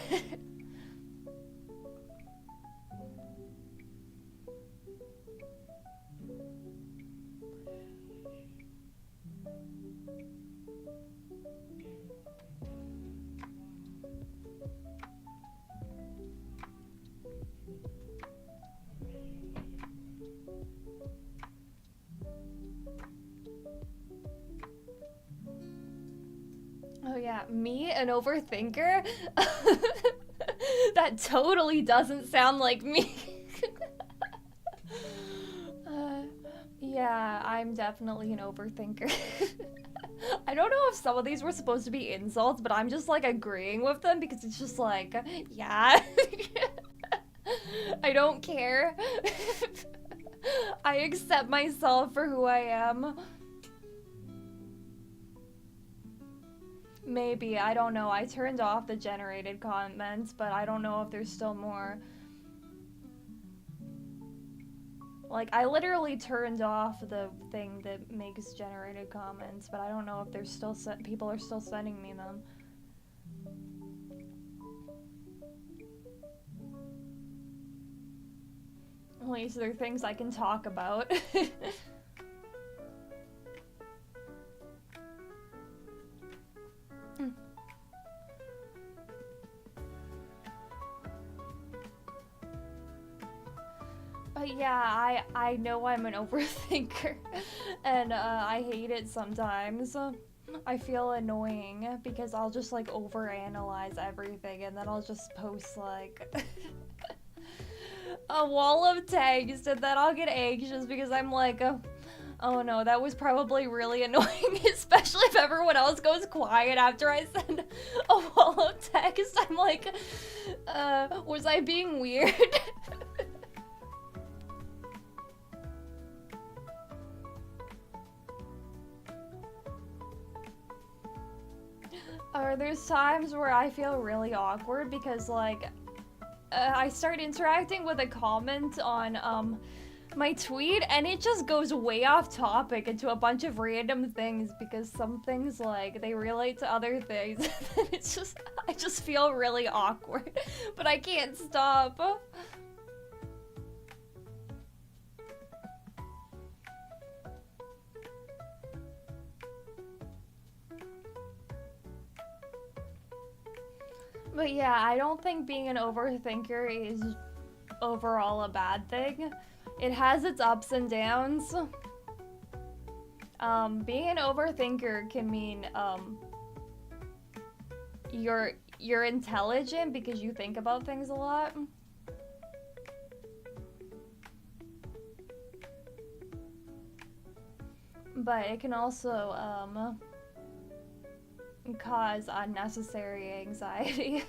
Oh yeah, me, an overthinker? That totally doesn't sound like me. Yeah, I'm definitely an overthinker. I don't know if some of these were supposed to be insults, but I'm just like agreeing with them because it's just like, yeah. I don't care. I accept myself for who I am. Maybe, I don't know. I turned off the generated comments, but I don't know if there's still more. Like, I literally turned off the thing that makes generated comments, but I don't know if there's still people are still sending me them. At least they're things I can talk about. But yeah, I know I'm an overthinker, and I hate it sometimes. I feel annoying because I'll just like overanalyze everything, and then I'll just post like a wall of text, and then I'll get anxious because I'm like, oh no, that was probably really annoying, especially if everyone else goes quiet after I send a wall of text. I'm like, was I being weird? Or there's times where I feel really awkward because like I start interacting with a comment on my tweet and it just goes way off topic into a bunch of random things because some things like they relate to other things. It's just I just feel really awkward, but I can't stop. But yeah, I don't think being an overthinker is overall a bad thing. It has its ups and downs. Being an overthinker can mean you're intelligent because you think about things a lot. But it can also cause unnecessary anxiety.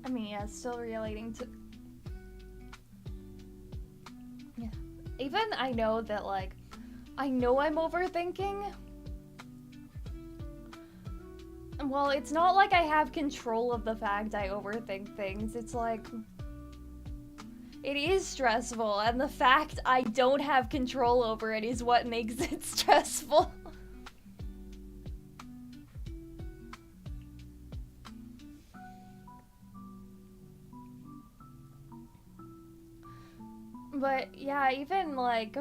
I mean, yeah, it's still relating to... Yeah. Even I know that, like, I know I'm overthinking. Well, it's not like I have control of the fact I overthink things. It's like... It is stressful, and the fact I don't have control over it is what makes it stressful. But yeah, even like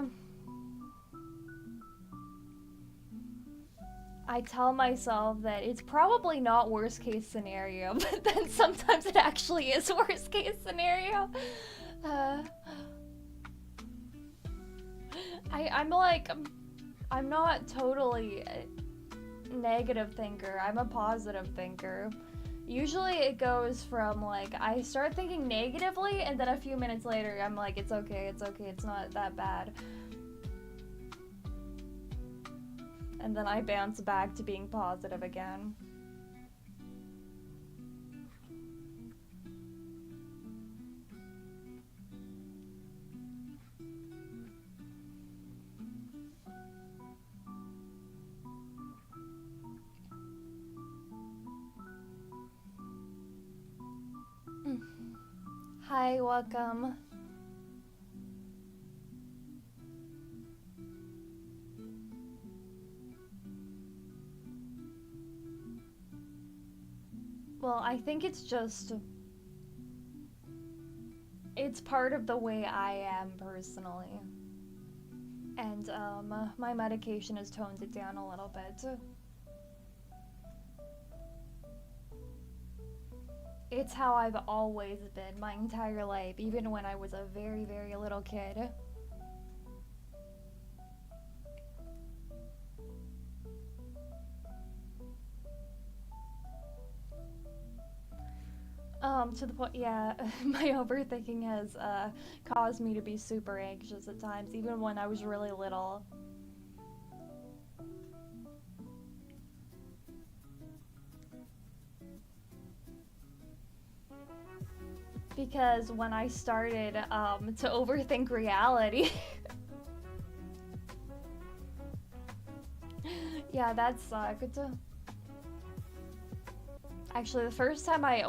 I tell myself that it's probably not worst case scenario, but then sometimes it actually is worst case scenario. I'm like, I'm not totally a negative thinker. I'm a positive thinker. Usually it goes from like, I start thinking negatively and then a few minutes later I'm like, it's okay, it's not that bad. and then I bounce back to being positive again. Hi, welcome. Well, I think it's part of the way I am personally. And, my medication has toned it down a little bit. It's how I've always been my entire life, even when I was a very, very little kid. To the point, yeah, my overthinking has, caused me to be super anxious at times, even when I was really little. Because when I started, to overthink reality... Yeah, that sucked. Actually, the first time I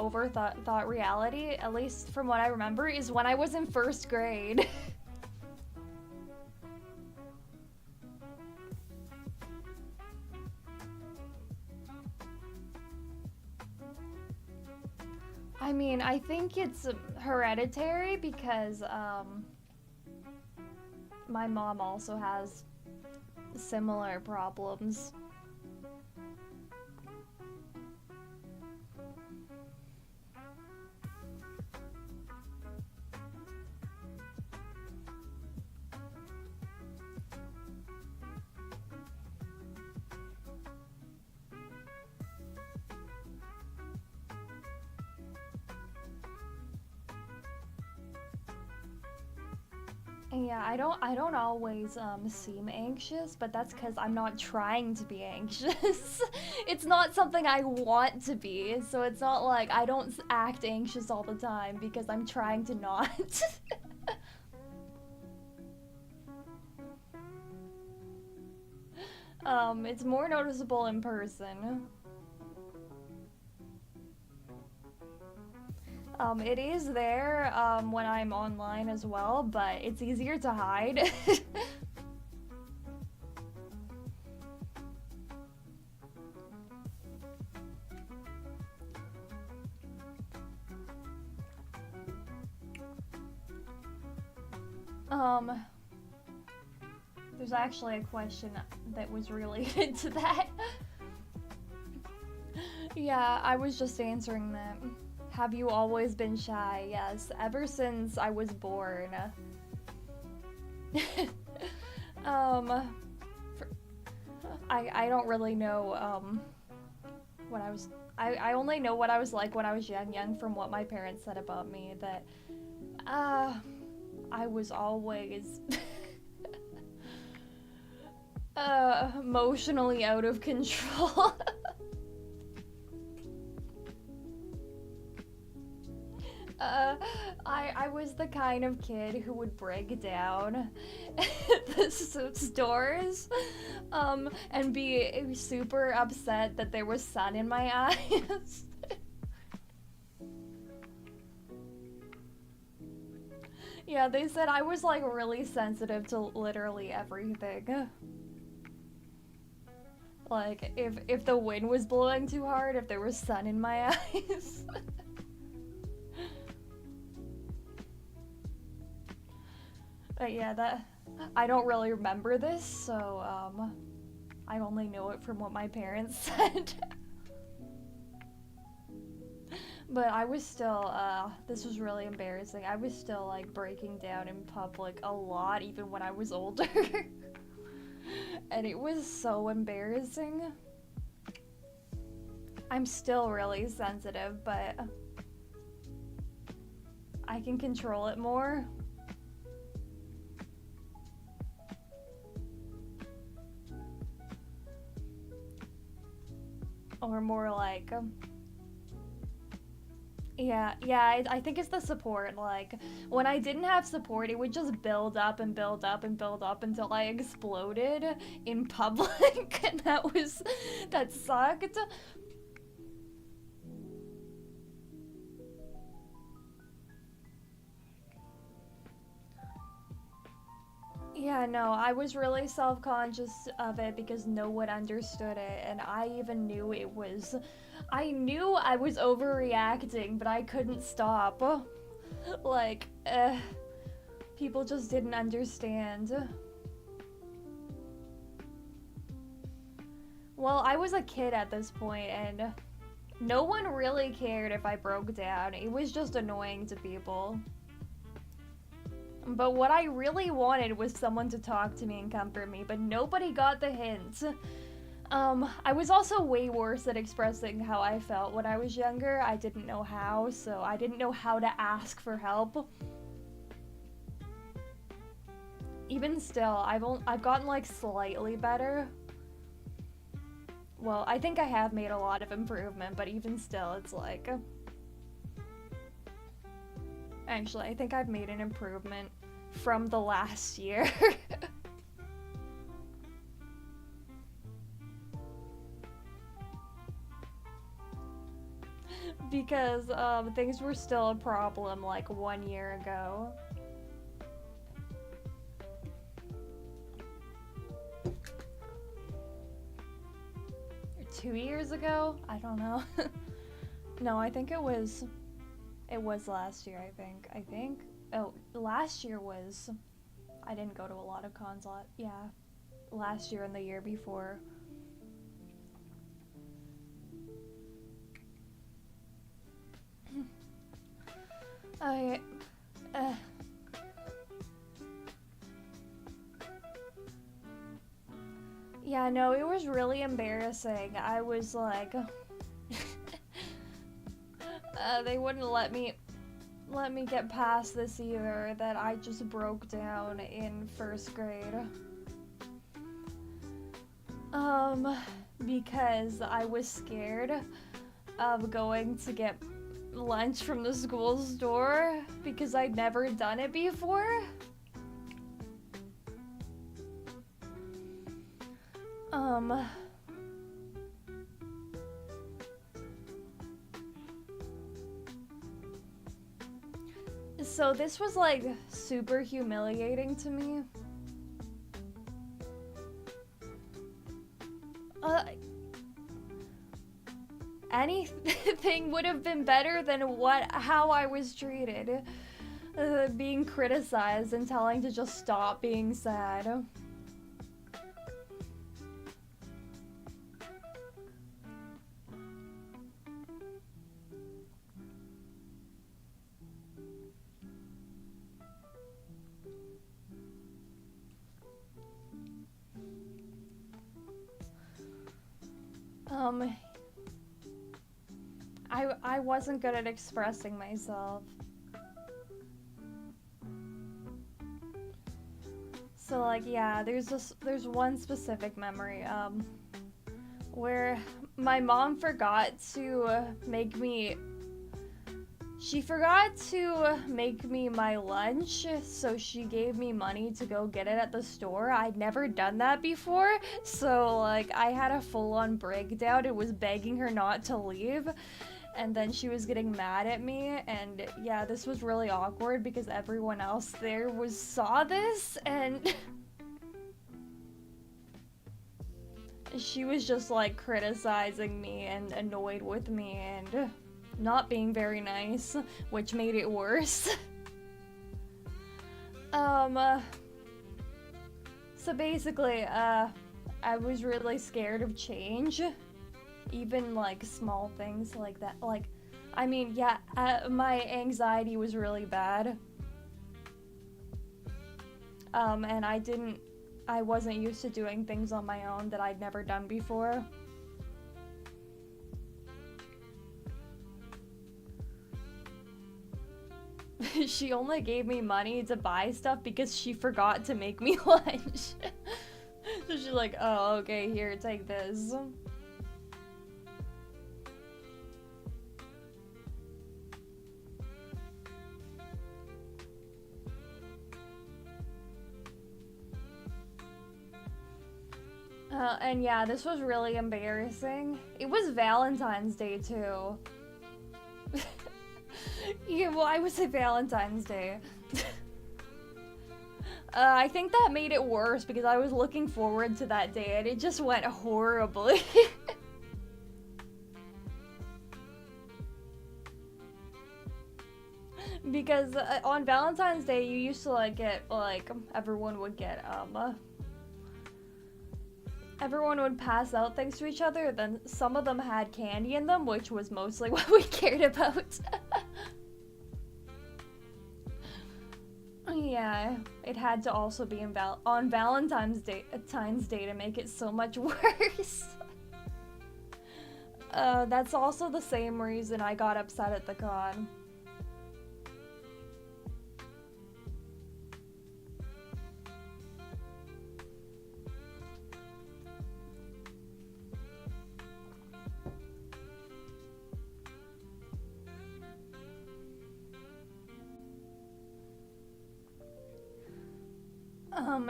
thought reality, at least from what I remember, is when I was in first grade. I mean, I think it's hereditary because, my mom also has similar problems. Yeah, I don't always seem anxious, but that's because I'm not trying to be anxious. It's not something I want to be, so it's not like I don't act anxious all the time because I'm trying to not. It's more noticeable in person. It is there, when I'm online as well, but it's easier to hide. There's actually a question that was related to that. Yeah, I was just answering that. Have you always been shy? Yes, ever since I was born. I don't really know, what I only know what I was like when I was young from what my parents said about me, that, I was always, emotionally out of control. I was the kind of kid who would break down at the stores, and be super upset that there was sun in my eyes. Yeah, they said I was, like, really sensitive to literally everything. Like, if the wind was blowing too hard, if there was sun in my eyes. But yeah, I don't really remember this, so, I only know it from what my parents said. But I was still, this was really embarrassing. I was still, like, breaking down in public a lot, even when I was older. And it was so embarrassing. I'm still really sensitive, but I can control it more. Or more like, yeah, I think it's the support. Like, when I didn't have support, it would just build up and build up and build up until I exploded in public, and that sucked. Yeah, no, I was really self-conscious of it because no one understood it, and I even knew I knew I was overreacting, but I couldn't stop. Like, people just didn't understand. Well, I was a kid at this point, and no one really cared if I broke down. It was just annoying to people. But what I really wanted was someone to talk to me and comfort me, but nobody got the hint. I was also way worse at expressing how I felt when I was younger. I didn't know how, so I didn't know how to ask for help. Even still, I've gotten like slightly better. Well, I think I have made a lot of improvement, but even still, it's like... Actually, I think I've made an improvement from the last year. Because things were still a problem like 1 year ago. Or 2 years ago? I don't know. No, I think it was last year, I think. Oh, last year was... I didn't go to a lot of cons. Yeah. Last year and the year before. Yeah, no, it was really embarrassing. I was like... they wouldn't let me get past this either, that I just broke down in first grade. Because I was scared of going to get lunch from the school store because I'd never done it before. So this was like super humiliating to me. Anything would have been better than how I was treated. Being criticized and telling to just stop being sad. I wasn't good at expressing myself. So like, yeah, there's one specific memory, where my mom forgot to make me my lunch, so she gave me money to go get it at the store. I'd never done that before, so like I had a full-on breakdown. It was begging her not to leave, and then she was getting mad at me, and yeah, this was really awkward because everyone else there saw this, and she was just like criticizing me and annoyed with me and not being very nice, which made it worse. So basically, I was really scared of change. Even like small things like that. Like, I mean, yeah, my anxiety was really bad. And I wasn't used to doing things on my own that I'd never done before. She only gave me money to buy stuff because she forgot to make me lunch. So she's like, oh, okay, here, take this. And yeah, this was really embarrassing. It was Valentine's Day too. Yeah, why was it Valentine's Day? I think that made it worse because I was looking forward to that day and it just went horribly. Because on Valentine's Day you used to like get like everyone would pass out things to each other, then some of them had candy in them, which was mostly what we cared about. Yeah, it had to also be on Valentine's Day to make it so much worse. That's also the same reason I got upset at the con.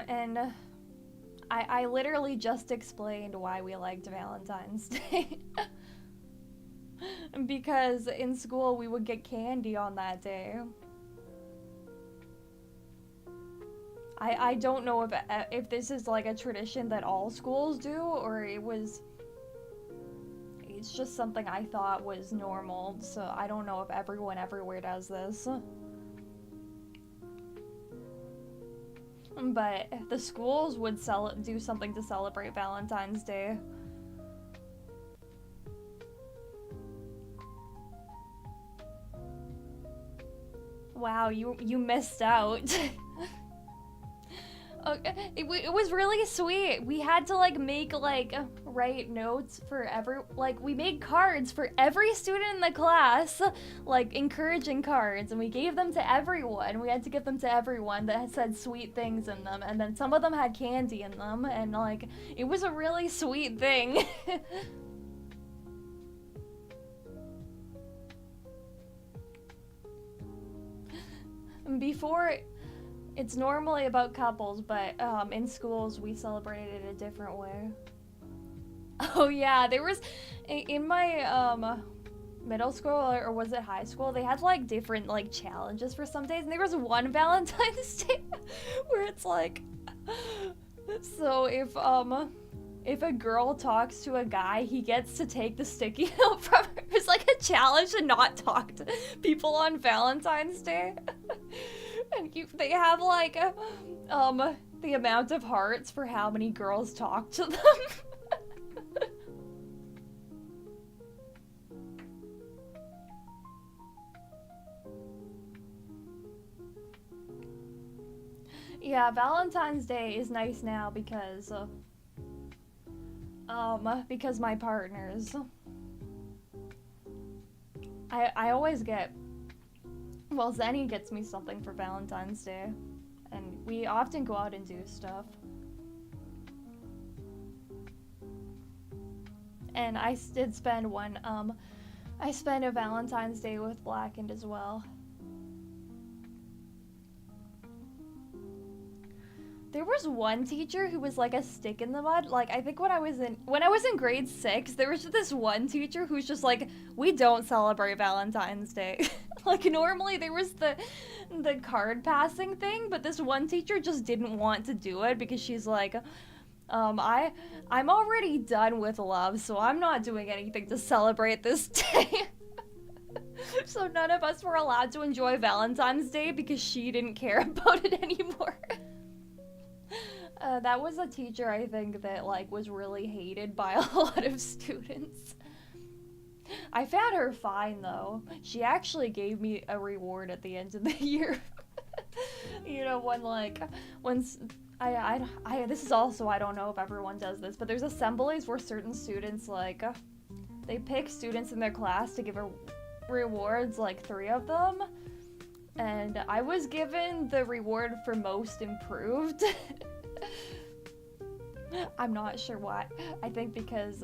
And I literally just explained why we liked Valentine's Day. Because in school we would get candy on that day. I don't know if this is like a tradition that all schools do, or it's just something I thought was normal, so I don't know if everyone everywhere does this. But the schools would do something to celebrate Valentine's Day. Wow, you missed out. Okay, it was really sweet. We had to like make write notes for we made cards for every student in the class, like encouraging cards, and we gave them to everyone. We had to give them to everyone that said sweet things in them, and then some of them had candy in them, and like it was a really sweet thing. Before, it's normally about couples, but in schools we celebrate it a different way. Oh yeah, there was, in my middle school, or was it high school, they had like different like challenges for some days, and there was one Valentine's Day where it's like, so if a girl talks to a guy, he gets to take the sticky note from her. It's like a challenge to not talk to people on Valentine's Day. And they have like the amount of hearts for how many girls talk to them. Yeah, Valentine's Day is nice now because my partners. I always get, well, Zenny gets me something for Valentine's Day, and we often go out and do stuff. And I did spend I spent a Valentine's Day with Blackened as well. There was one teacher who was like a stick in the mud. Like, I think when I was in grade 6, there was this one teacher who's just like, we don't celebrate Valentine's Day. Like, normally there was the card passing thing, but this one teacher just didn't want to do it because she's like, I'm already done with love, so I'm not doing anything to celebrate this day. So none of us were allowed to enjoy Valentine's Day because she didn't care about it anymore. That was a teacher, I think, that like was really hated by a lot of students. I found her fine though. She actually gave me a reward at the end of the year. You know, this is also, I don't know if everyone does this, but there's assemblies where certain students like they pick students in their class to give rewards, like 3 of them. And I was given the reward for most improved. I'm not sure why. I think because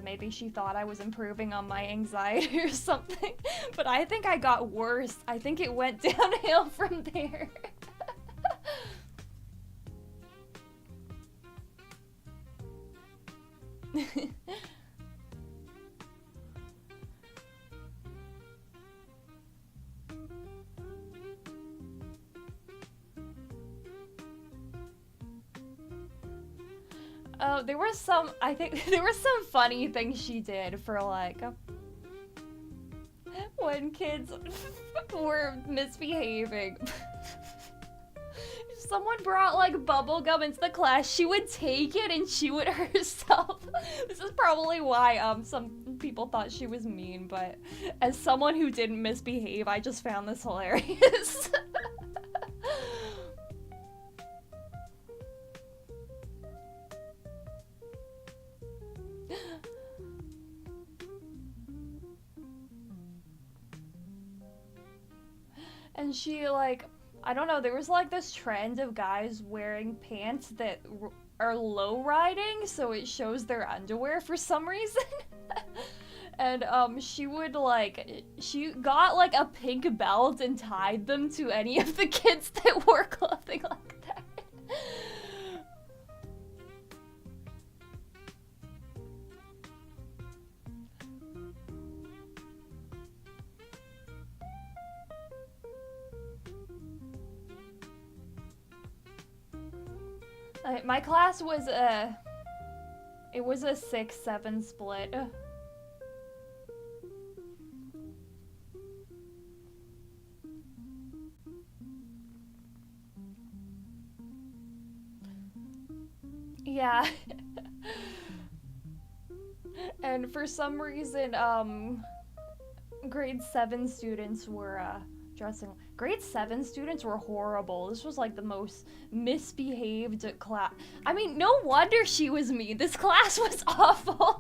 maybe she thought I was improving on my anxiety or something. But I think I got worse. I think it went downhill from there. Oh, there was some, I think, there was some funny things she did for, like, when kids were misbehaving. If someone brought, like, bubble gum into the class, she would take it and chew it herself. This is probably why, some people thought she was mean, but as someone who didn't misbehave, I just found this hilarious. And she, like, I don't know, there was, like, this trend of guys wearing pants that are low-riding, so it shows their underwear for some reason. And, she would, like, she got, like, a pink belt and tied them to any of the kids that wore clothing like that. My class was it was a 6-7 split. Yeah. And for some reason, grade 7 students were, dressing. Grade 7 students were horrible. This was like the most misbehaved class. I mean, no wonder she was mean. This class was awful.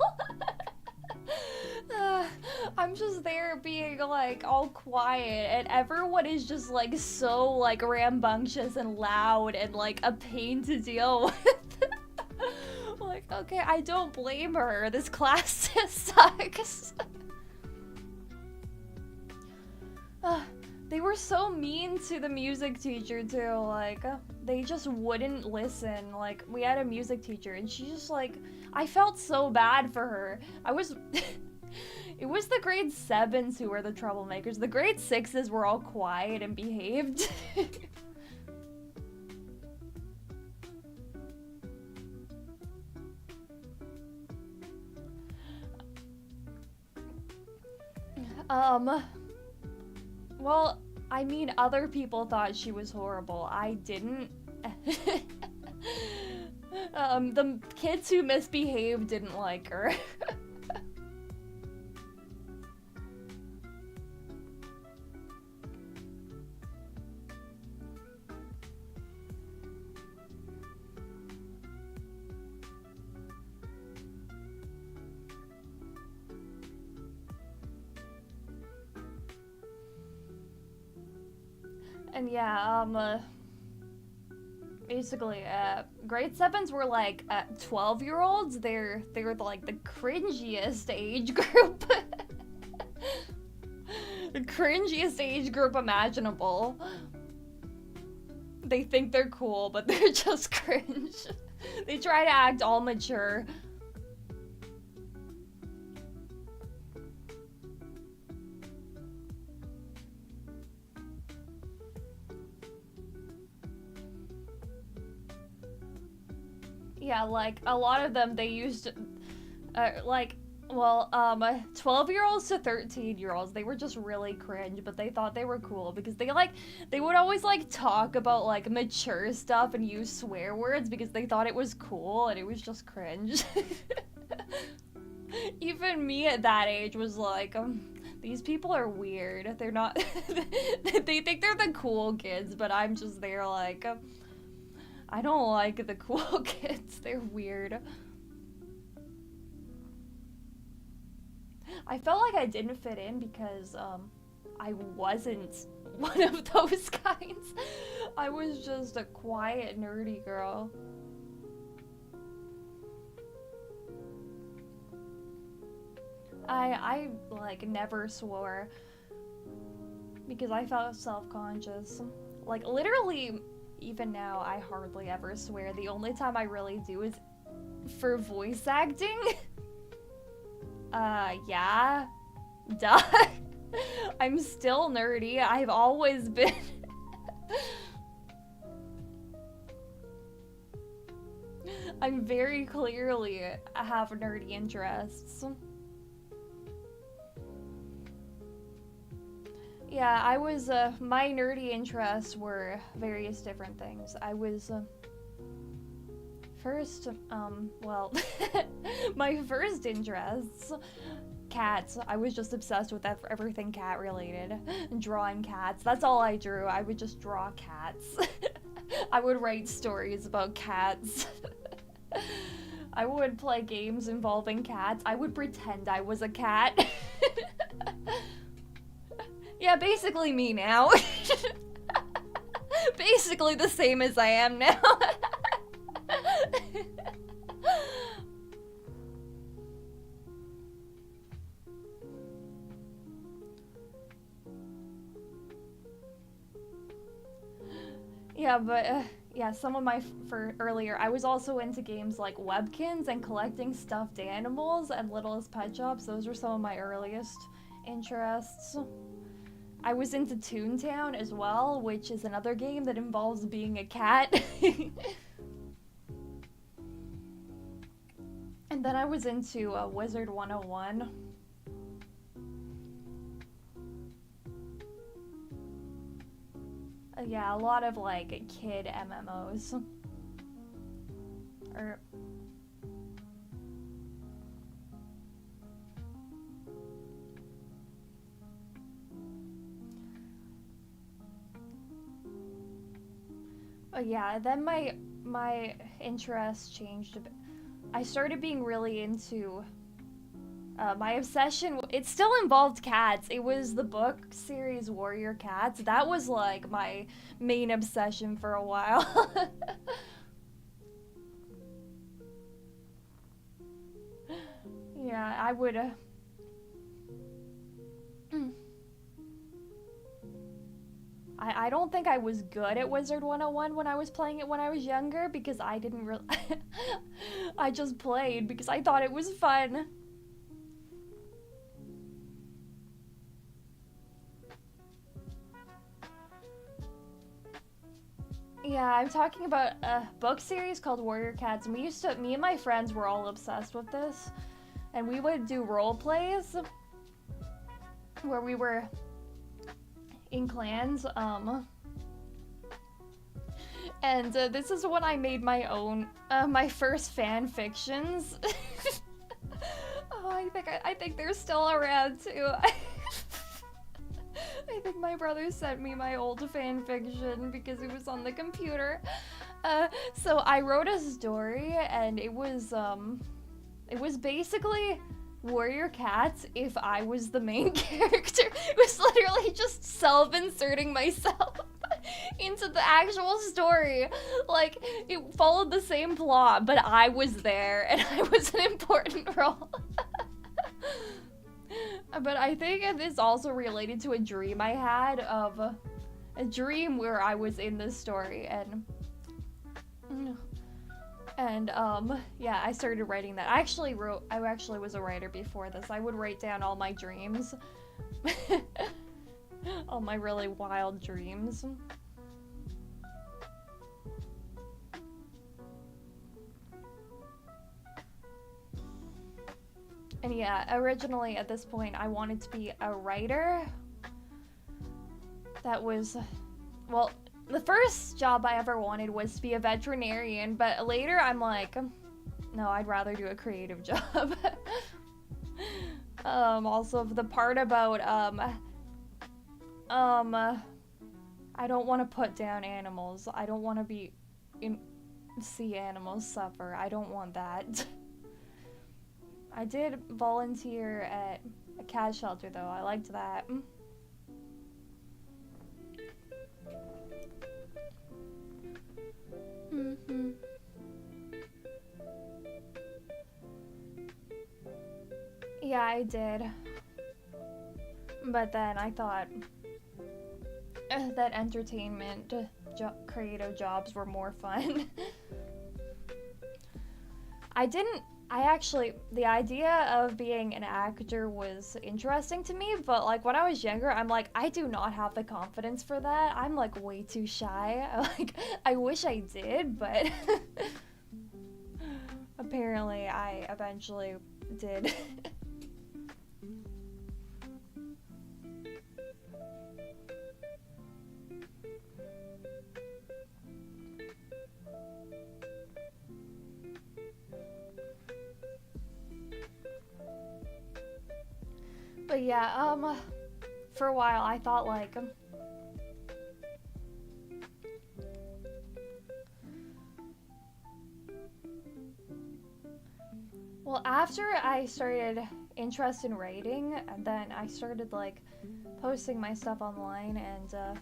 I'm just there being like all quiet, and everyone is just like so like rambunctious and loud and like a pain to deal with. Like, okay, I don't blame her. This class just sucks. They were so mean to the music teacher too, like, they just wouldn't listen. Like, we had a music teacher and she just like, I felt so bad for her. It was the grade 7s who were the troublemakers. The grade 6s were all quiet and behaved. Well, I mean, other people thought she was horrible. I didn't. The kids who misbehaved didn't like her. And yeah, basically, grade 7s were like 12-year-olds. They're like the cringiest age group. The cringiest age group imaginable. They think they're cool, but they're just cringe. They try to act all mature. Yeah, like, a lot of them, they used, like, well, 12-year-olds to 13-year-olds, they were just really cringe, but they thought they were cool, because they would always, like, talk about, like, mature stuff and use swear words, because they thought it was cool, and it was just cringe. Even me at that age was like, these people are weird. They're not, they think they're the cool kids, but I'm just there like, I don't like the cool kids. They're weird. I felt like I didn't fit in because, I wasn't one of those kinds. I was just a quiet, nerdy girl. I like, never swore because I felt self-conscious. Like, literally, even now, I hardly ever swear. The only time I really do is For voice acting? Yeah. Duh. I'm still nerdy. I've always been. I'm very clearly have nerdy interests. Yeah, I was, my nerdy interests were various different things. I was, first, well, my first interests, cats. I was just obsessed with everything cat related. Drawing cats. That's all I drew. I would just draw cats. I would write stories about cats. I would play games involving cats. I would pretend I was a cat. Yeah, basically me now. Basically the same as I am now. Yeah, but yeah, some of my earlier, I was also into games like Webkins and collecting stuffed animals and Littlest Pet Shops. Those were some of my earliest interests. I was into Toontown as well, which is another game that involves being a cat. And then I was into Wizard 101. Yeah, a lot of like kid MMOs. Or yeah, then my interests changed a bit. I started being really into my obsession. It still involved cats. It was the book series Warrior Cats. That was like my main obsession for a while. Yeah, I would I don't think I was good at Wizard 101 when I was playing it when I was younger because I didn't really I just played because I thought it was fun. Yeah, I'm talking about a book series called Warrior Cats, and me and my friends were all obsessed with this, and we would do role plays where we were in clans, and this is when I made my own, my first fan fictions. Oh, I think they're still around too. I think my brother sent me my old fan fiction because it was on the computer. So I wrote a story, and it was basically Warrior Cats if I was the main character. It was literally just self-inserting myself into the actual story. Like, it followed the same plot, but I was there, and I was an important role. But I think this also related to a dream I had of a dream where I was in this story, and yeah, I started writing that. I actually was a writer before this. I would write down all my dreams. All my really wild dreams. And yeah, originally at this point I wanted to be a writer. That was, well, the first job I ever wanted was to be a veterinarian, but later I'm like, no, I'd rather do a creative job. Also the part about, I don't want to put down animals. I don't want to see animals suffer. I don't want that. I did volunteer at a cat shelter though. I liked that. Yeah, I did. But then I thought that entertainment creative jobs were more fun. The idea of being an actor was interesting to me, but like when I was younger, I'm like, I do not have the confidence for that. I'm like way too shy. Like, I wish I did, but apparently I eventually did. But yeah, for a while I thought like, well, after I started interest in writing, and then I started like posting my stuff online, and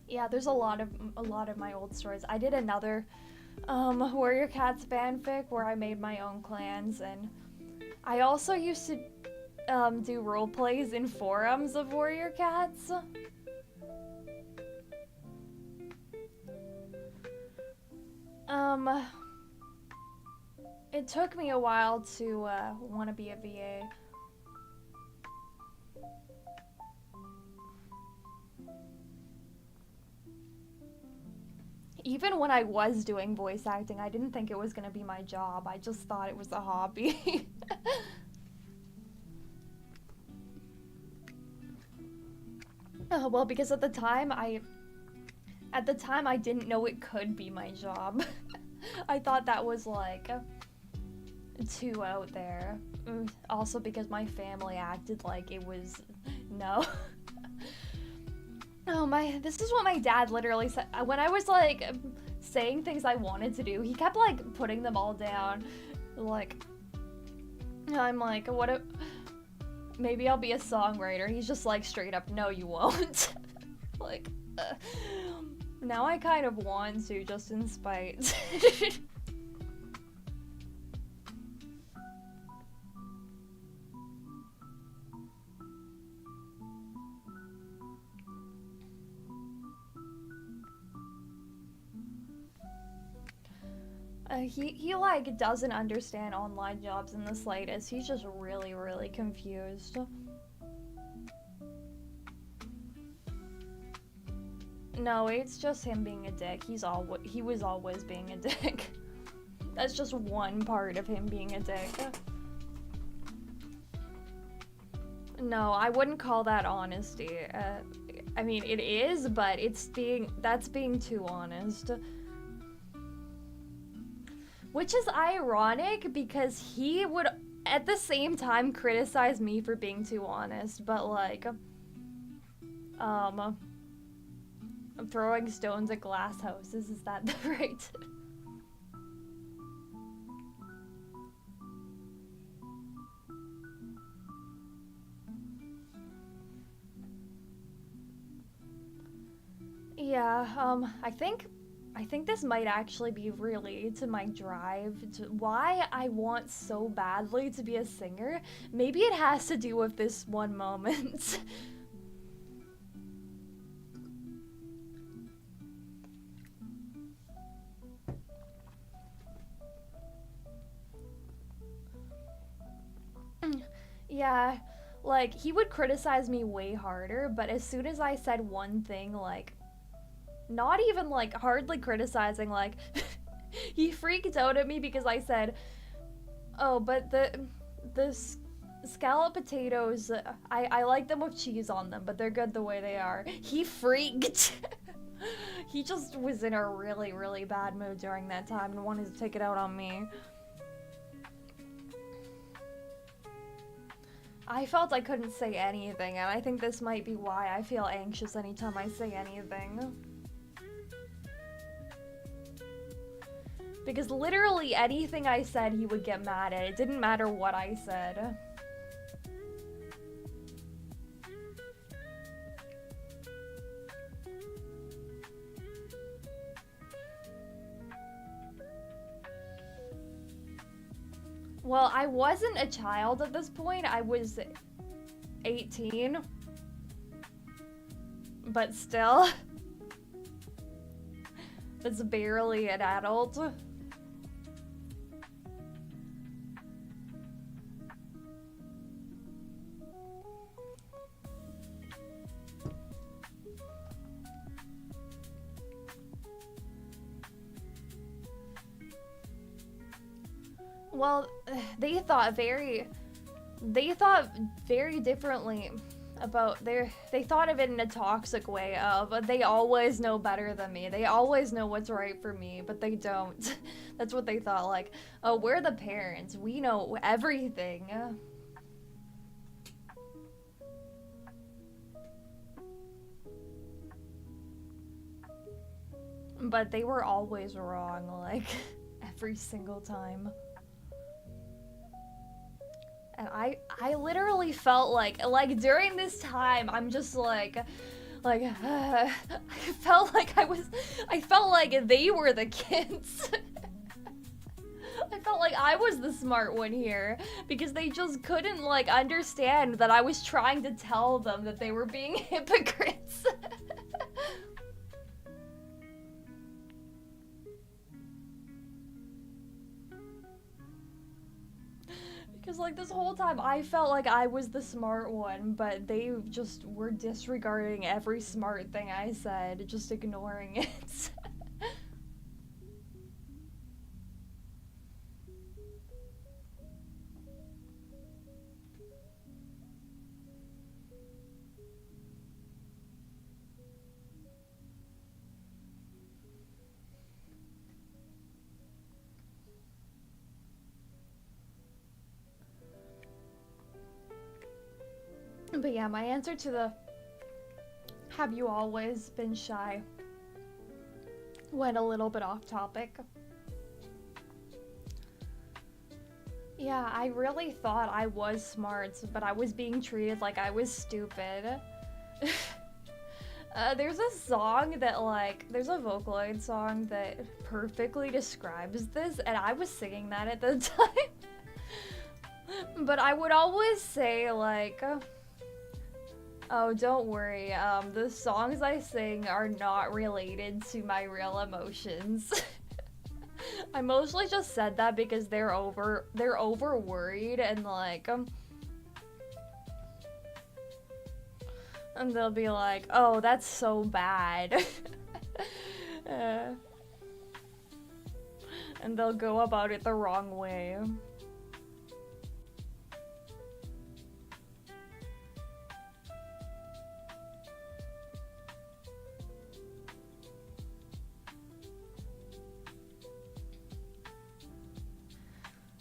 yeah, there's a lot of my old stories. I did another Warrior Cats fanfic where I made my own clans, and I also used to do role plays in forums of Warrior Cats. It took me a while to want to be a VA. Even when I was doing voice acting, I didn't think it was gonna be my job. I just thought it was a hobby. Well, because at the time I didn't know it could be my job. I thought that was like too out there. Also because my family acted like it was no. Oh this is what my dad literally said when I was like saying things I wanted to do. He kept like putting them all down. Like, I'm like, maybe I'll be a songwriter. He's just like straight up, no you won't. Like, now I kind of want to, just in spite. He like doesn't understand online jobs in the slightest. He's just really, really confused. No, it's just him being a dick. He was always being a dick. That's just one part of him being a dick. No, I wouldn't call that honesty. I mean, it is, but that's being too honest. Which is ironic because he would at the same time criticize me for being too honest, but like, throwing stones at glass houses, is that the right? Yeah, I think this might actually be related to my drive, to why I want so badly to be a singer. Maybe it has to do with this one moment. Yeah, like, he would criticize me way harder, but as soon as I said one thing, like, not even, like, hardly criticizing, like, he freaked out at me because I said, oh, but the scallop potatoes, I like them with cheese on them, but they're good the way they are. He freaked. He just was in a really, really bad mood during that time and wanted to take it out on me. I felt I couldn't say anything, and I think this might be why I feel anxious anytime I say anything. Because literally anything I said, he would get mad at. It didn't matter what I said. Well, I wasn't a child at this point. I was 18. But still. That's barely an adult. well, they thought very differently about they thought of it in a toxic way of they always know better than me. They always know what's right for me, but they don't. That's what they thought, like, oh, we're the parents. We know everything. But they were always wrong, like, every single time. And I literally felt like during this time, I'm just like, I felt like they were the kids. I felt like I was the smart one here, because they just couldn't, like, understand that I was trying to tell them that they were being hypocrites. Because, like, this whole time, I felt like I was the smart one, but they just were disregarding every smart thing I said, just ignoring it. But yeah, my answer to the have you always been shy went a little bit off topic. Yeah, I really thought I was smart, but I was being treated like I was stupid. There's a song that, like, there's a Vocaloid song that perfectly describes this, and I was singing that at the time. But I would always say, like, oh, don't worry, the songs I sing are not related to my real emotions. I mostly just said that because they're over worried and, like, and they'll be like, oh, that's so bad. And they'll go about it the wrong way.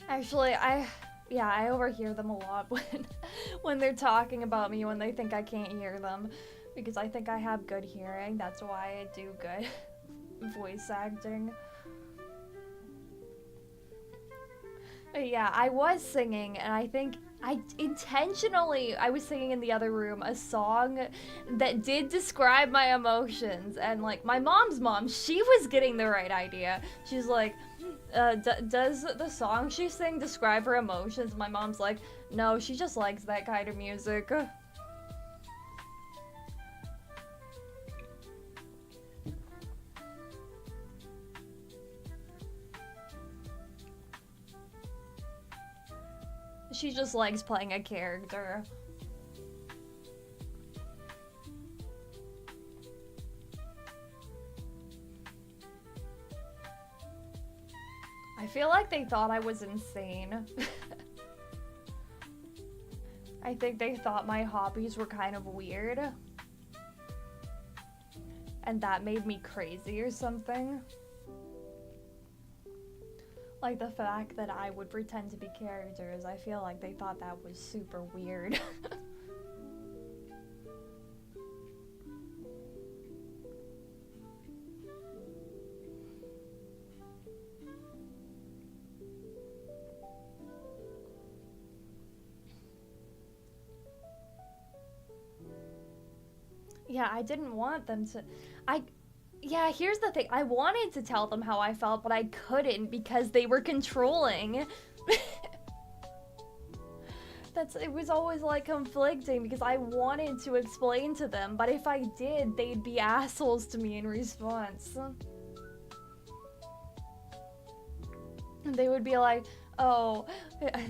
Actually, I overhear them a lot when they're talking about me when they think I can't hear them, because I think I have good hearing. That's why I do good voice acting. But yeah, I was singing, and I think I was singing in the other room a song that did describe my emotions, and, like, my mom's mom, she was getting the right idea. She's like, does the song she sang describe her emotions? My mom's like, no, she just likes that kind of music. She just likes playing a character. I feel like they thought I was insane. I think they thought my hobbies were kind of weird. And that made me crazy or something. Like the fact that I would pretend to be characters, I feel like they thought that was super weird. Yeah, I didn't want them to... Yeah, here's the thing. I wanted to tell them how I felt, but I couldn't because they were controlling. It was always, like, conflicting because I wanted to explain to them, but if I did, they'd be assholes to me in response. And they would be like, oh,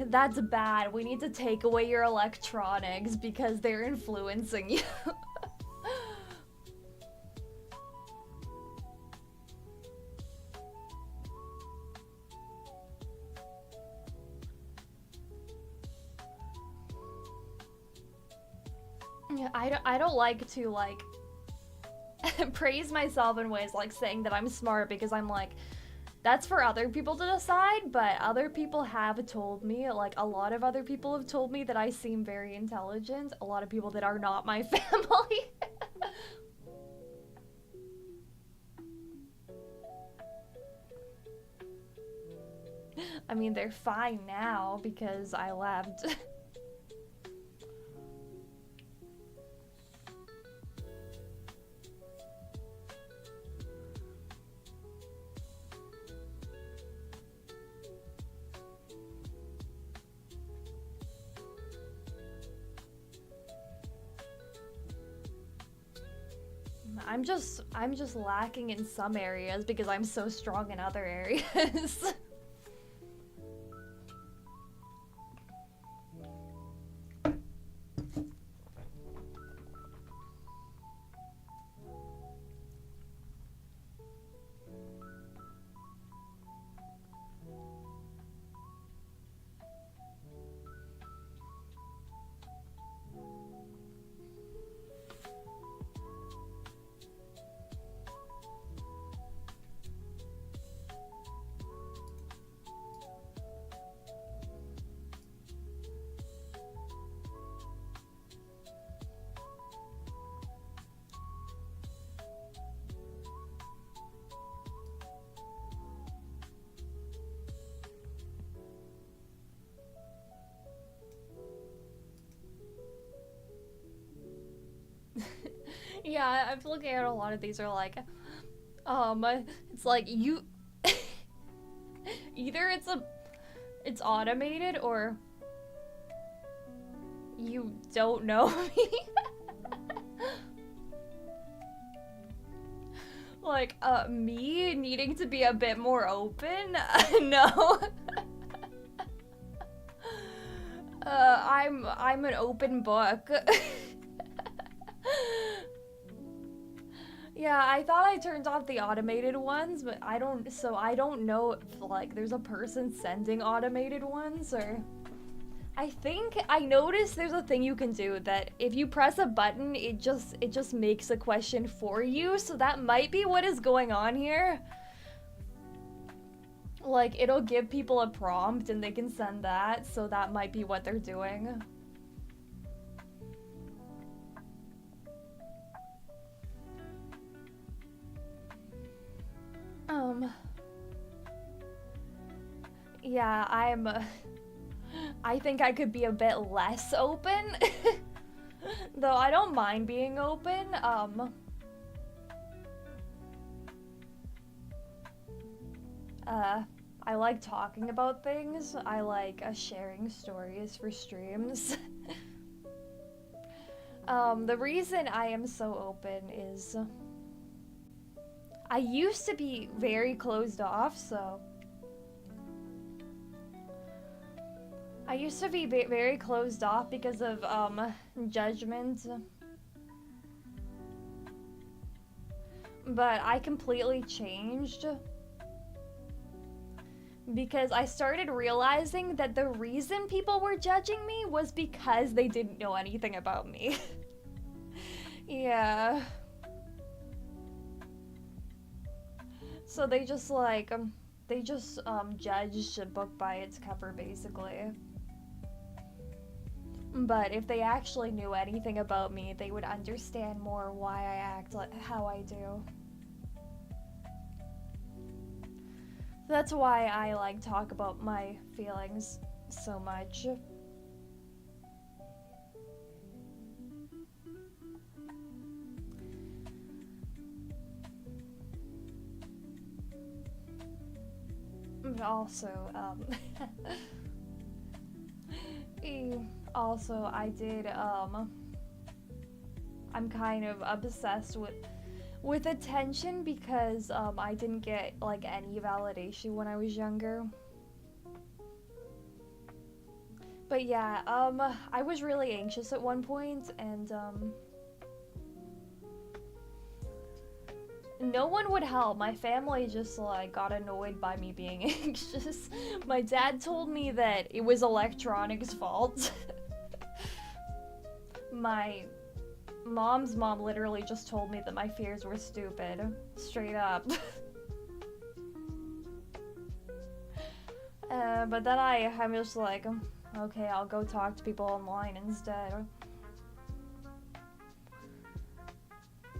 that's bad. We need to take away your electronics because they're influencing you. Yeah, I don't like to, like, praise myself in ways like saying that I'm smart, because I'm like, that's for other people to decide, but other people have told me, like, a lot of other people have told me that I seem very intelligent. A lot of people that are not my family. I mean, they're fine now because I left. I'm just lacking in some areas because I'm so strong in other areas. Yeah, I'm looking at a lot of these are like, it's like you, either it's automated or you don't know me. Like, me needing to be a bit more open? No. I'm an open book. Yeah, I thought I turned off the automated ones, but I don't know if, like, there's a person sending automated ones, or... I think I noticed there's a thing you can do that if you press a button, it just makes a question for you, so that might be what is going on here. Like, it'll give people a prompt and they can send that, so that might be what they're doing. Yeah, I think I could be a bit less open. Though I don't mind being open, I like talking about things. I like sharing stories for streams. The reason I am so open is I used to be very closed off, so I used to be very closed off because of judgment. But I completely changed because I started realizing that the reason people were judging me was because they didn't know anything about me. Yeah. So they just like judged a book by its cover, basically. But if they actually knew anything about me, they would understand more why I act like how I do. That's why I like talk about my feelings so much. But also, also I did, I'm kind of obsessed with attention because, I didn't get, like, any validation when I was younger. But yeah, I was really anxious at one point, and, no one would help. My family just, like, got annoyed by me being anxious. My dad told me that it was electronics' fault. Mom's mom literally just told me that my fears were stupid. Straight up. But then I'm just like, okay, I'll go talk to people online instead.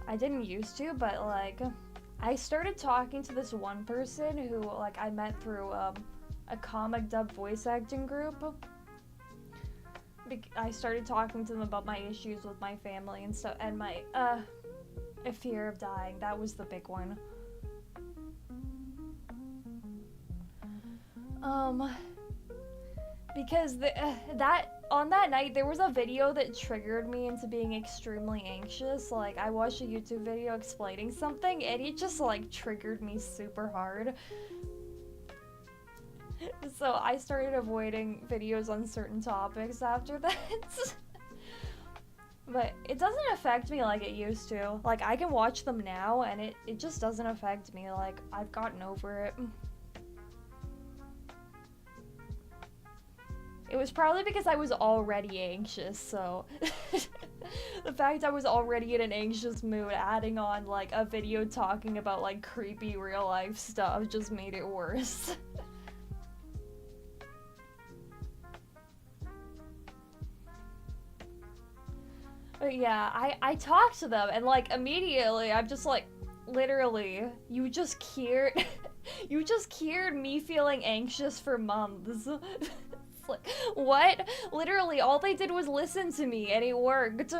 I didn't used to, but like, I started talking to this one person who like I met through a comic dub voice acting group. I started talking to them about my issues with my family and stuff, and my a fear of dying. That was the big one. Because on that night there was a video that triggered me into being extremely anxious. Like, I watched a YouTube video explaining something and it just like triggered me super hard. So I started avoiding videos on certain topics after that. But it doesn't affect me like it used to. Like, I can watch them now and it just doesn't affect me. Like, I've gotten over it. It was probably because I was already anxious, so the fact I was already in an anxious mood, adding on like a video talking about like creepy real life stuff just made it worse. But yeah, I talked to them and like immediately I'm just like, literally, you just cured me feeling anxious for months. Like, what? Literally, all they did was listen to me, and it worked.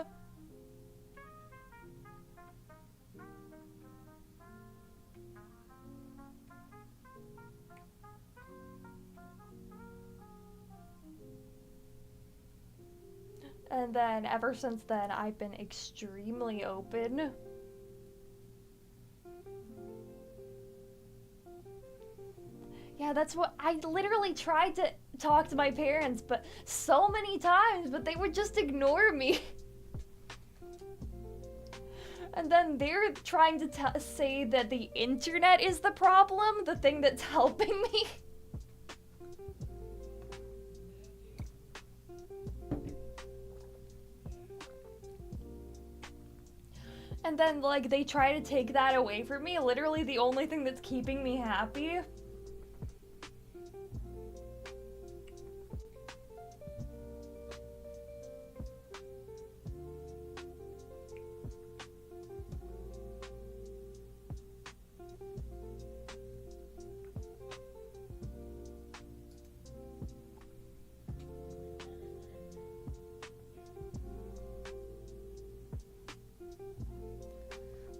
And then, ever since then, I've been extremely open. Yeah, that's what I literally tried to talk to my parents, but so many times, but they would just ignore me. And then they're trying to say that the internet is the problem, the thing that's helping me. And then, like, they try to take that away from me, literally the only thing that's keeping me happy.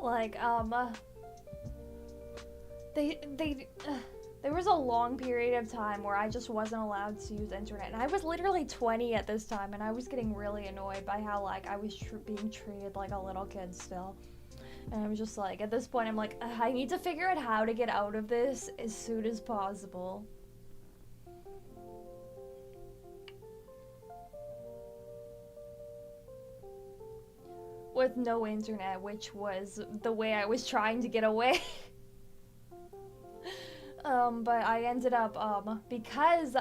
Like, there was a long period of time where I just wasn't allowed to use internet, and I was literally 20 at this time, and I was getting really annoyed by how, like, I was being treated like a little kid still. And I was just like, at this point, I'm like, I need to figure out how to get out of this as soon as possible. With no internet, which was the way I was trying to get away. But I ended up, because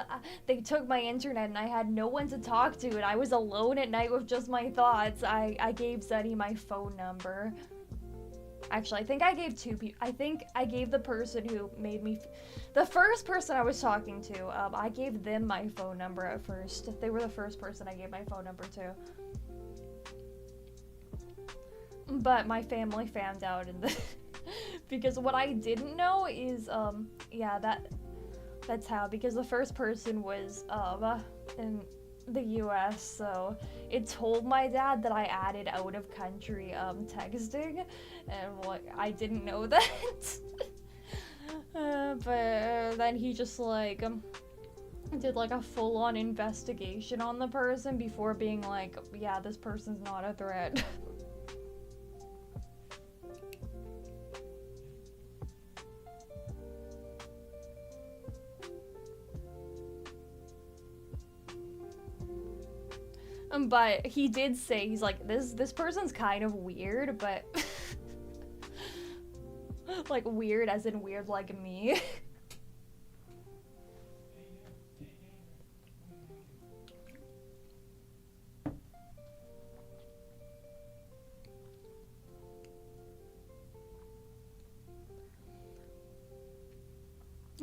they took my internet and I had no one to talk to and I was alone at night with just my thoughts, I gave Zeddy my phone number. Actually, I think I gave two people. I think I gave the person who made me, the first person I was talking to, I gave them my phone number at first. They were the first person I gave my phone number to. But my family found out in the because what I didn't know is yeah, that's how, because the first person was in the US, so it told my dad that I added out of country texting, and like I didn't know that. But then he just like did like a full-on investigation on the person before being like, yeah, this person's not a threat. But he did say, he's like, this person's kind of weird, but like weird as in weird like me.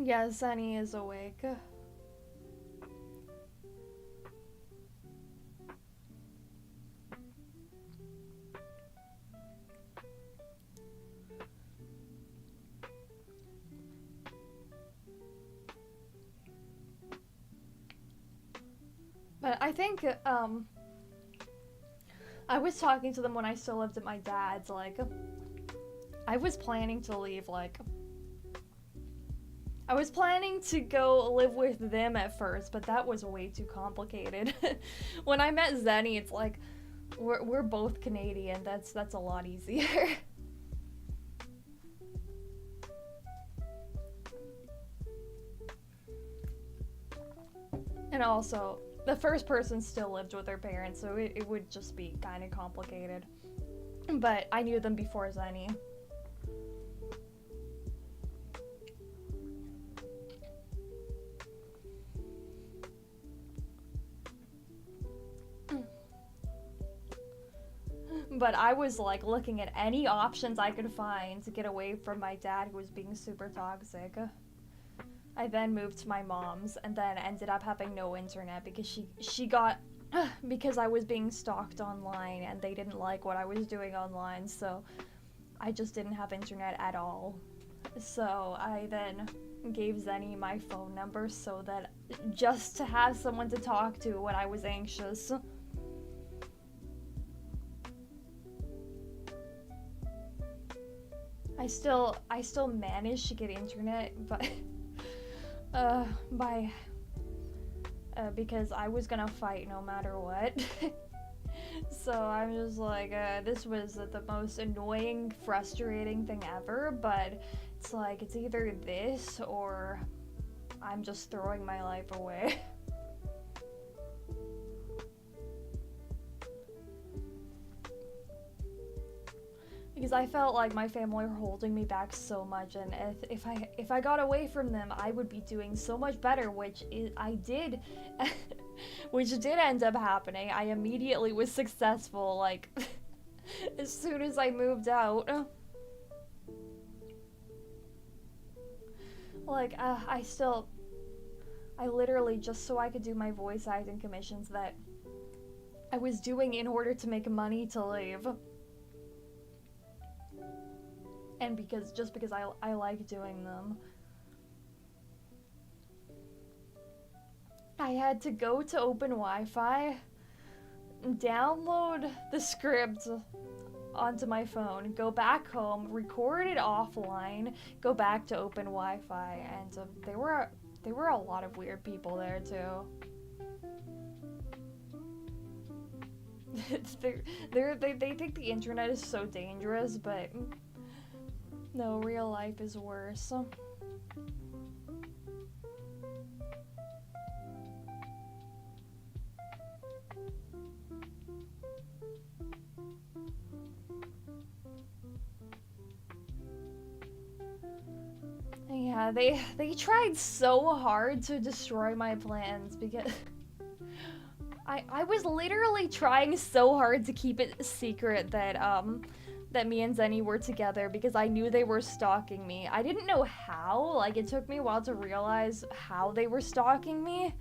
Yes, Sunny is awake. But I think, I was talking to them when I still lived at my dad's, like, I was planning to leave, like, I was planning to go live with them at first, but that was way too complicated. When I met Zenny, it's like, we're both Canadian, that's a lot easier. And also, the first person still lived with their parents, so it would just be kind of complicated. But I knew them before Zenny. But I was like looking at any options I could find to get away from my dad, who was being super toxic. I then moved to my mom's and then ended up having no internet because she got because I was being stalked online and they didn't like what I was doing online, so I just didn't have internet at all. So I then gave Zenny my phone number so that just to have someone to talk to when I was anxious. I still managed to get internet, but because I was gonna fight no matter what. So I'm just like, this was the most annoying, frustrating thing ever, but it's like, it's either this or I'm just throwing my life away. Because I felt like my family were holding me back so much, and if I got away from them, I would be doing so much better, which I did, which did end up happening. I immediately was successful, like, as soon as I moved out. Like, I literally, just so I could do my voice acting commissions that I was doing in order to make money to leave. And just because I like doing them. I had to go to open Wi-Fi, download the script onto my phone, go back home, record it offline, go back to open Wi-Fi, and there were a lot of weird people there too. They think the internet is so dangerous, but no, real life is worse. Yeah, they tried so hard to destroy my plans because I was literally trying so hard to keep it secret that that me and Zenny were together because I knew they were stalking me. I didn't know how, like it took me a while to realize how they were stalking me.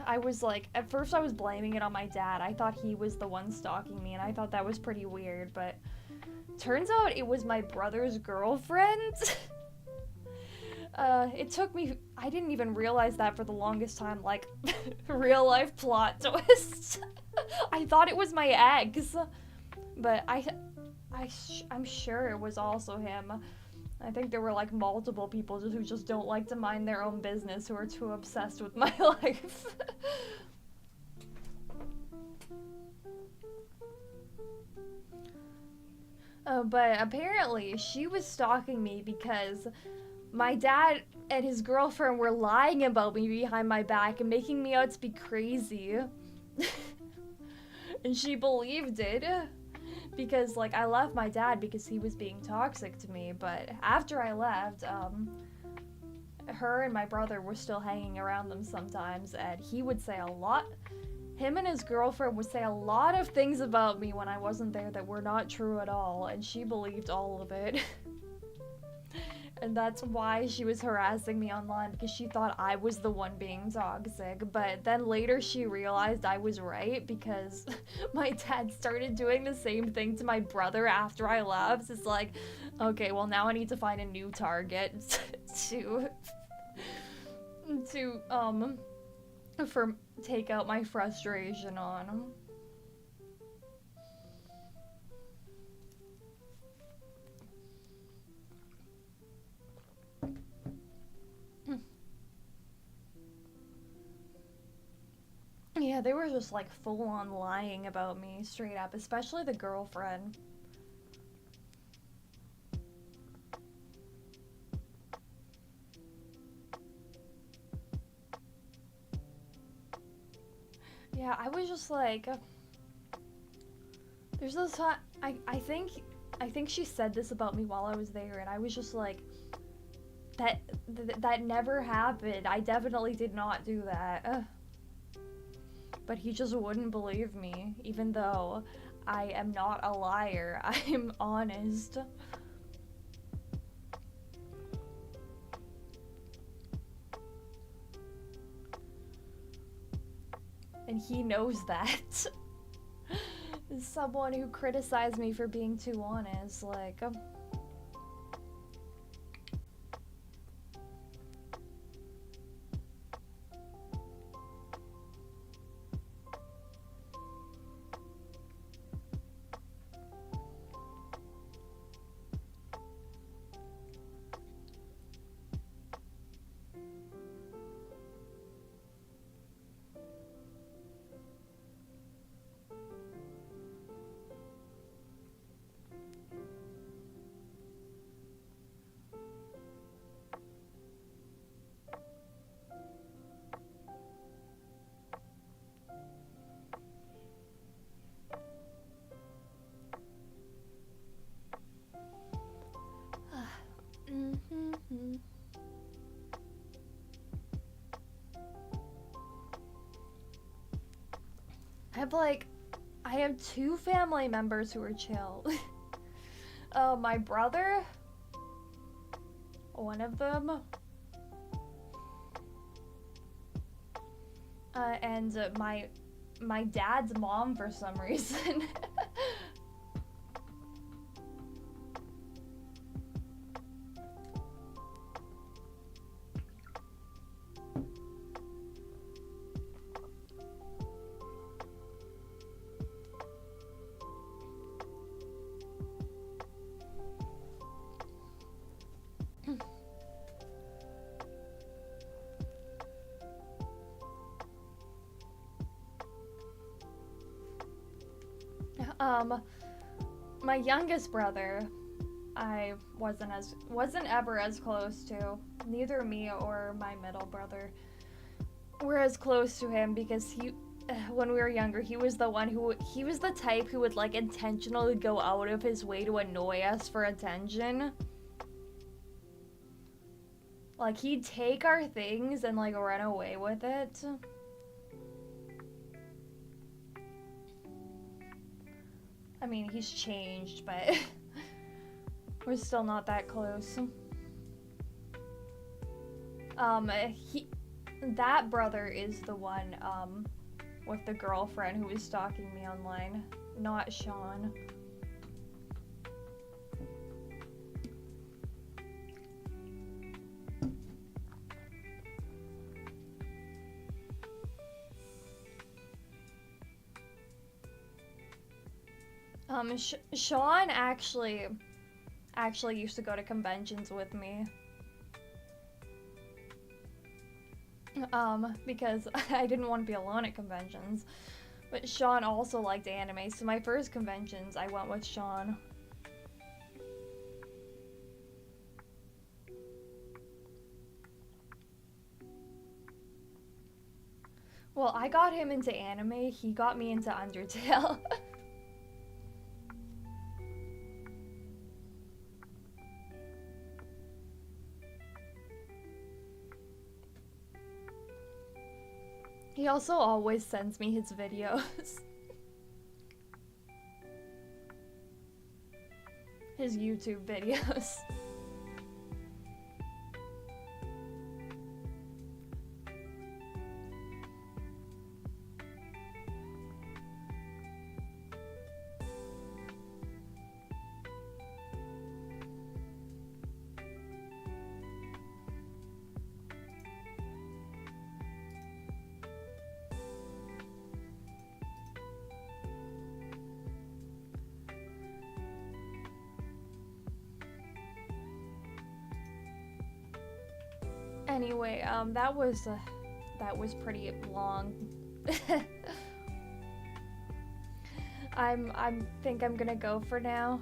I was like, at first I was blaming it on my dad. I thought he was the one stalking me and I thought that was pretty weird, but turns out it was my brother's girlfriend. It took me, I didn't even realize that for the longest time, like, real life plot twist. I thought it was my ex. But I'm sure it was also him. I think there were like multiple people who just don't like to mind their own business, who are too obsessed with my life. But apparently she was stalking me because my dad and his girlfriend were lying about me behind my back and making me out to be crazy. And she believed it. Because, like, I left my dad because he was being toxic to me, but after I left, her and my brother were still hanging around them sometimes, and he would say a lot, him and his girlfriend would say a lot of things about me when I wasn't there that were not true at all, and she believed all of it. And that's why she was harassing me online, because she thought I was the one being toxic. But then later she realized I was right, because my dad started doing the same thing to my brother after I left. It's like, okay, well now I need to find a new target to take out my frustration on. Yeah, they were just like full on lying about me straight up, especially the girlfriend. Yeah, I was just like, there's this time, I think she said this about me while I was there, and I was just like, that never happened. I definitely did not do that. But he just wouldn't believe me, even though I am not a liar. I'm honest. And he knows that. Someone who criticized me for being too honest, like... I have two family members who are chill. My brother, one of them, and my dad's mom for some reason. My youngest brother, I wasn't ever as close to. Neither me or my middle brother were as close to him, because when we were younger, he was the type who would like intentionally go out of his way to annoy us for attention. Like, he'd take our things and like run away with it. I mean, he's changed, but we're still not that close. That brother is the one, with the girlfriend who was stalking me online, not Sean. Sean actually used to go to conventions with me. Because I didn't want to be alone at conventions. But Sean also liked anime, so my first conventions, I went with Sean. Well, I got him into anime, he got me into Undertale. He also always sends me his videos. His YouTube videos. Anyway, that was pretty long. I think I'm gonna go for now.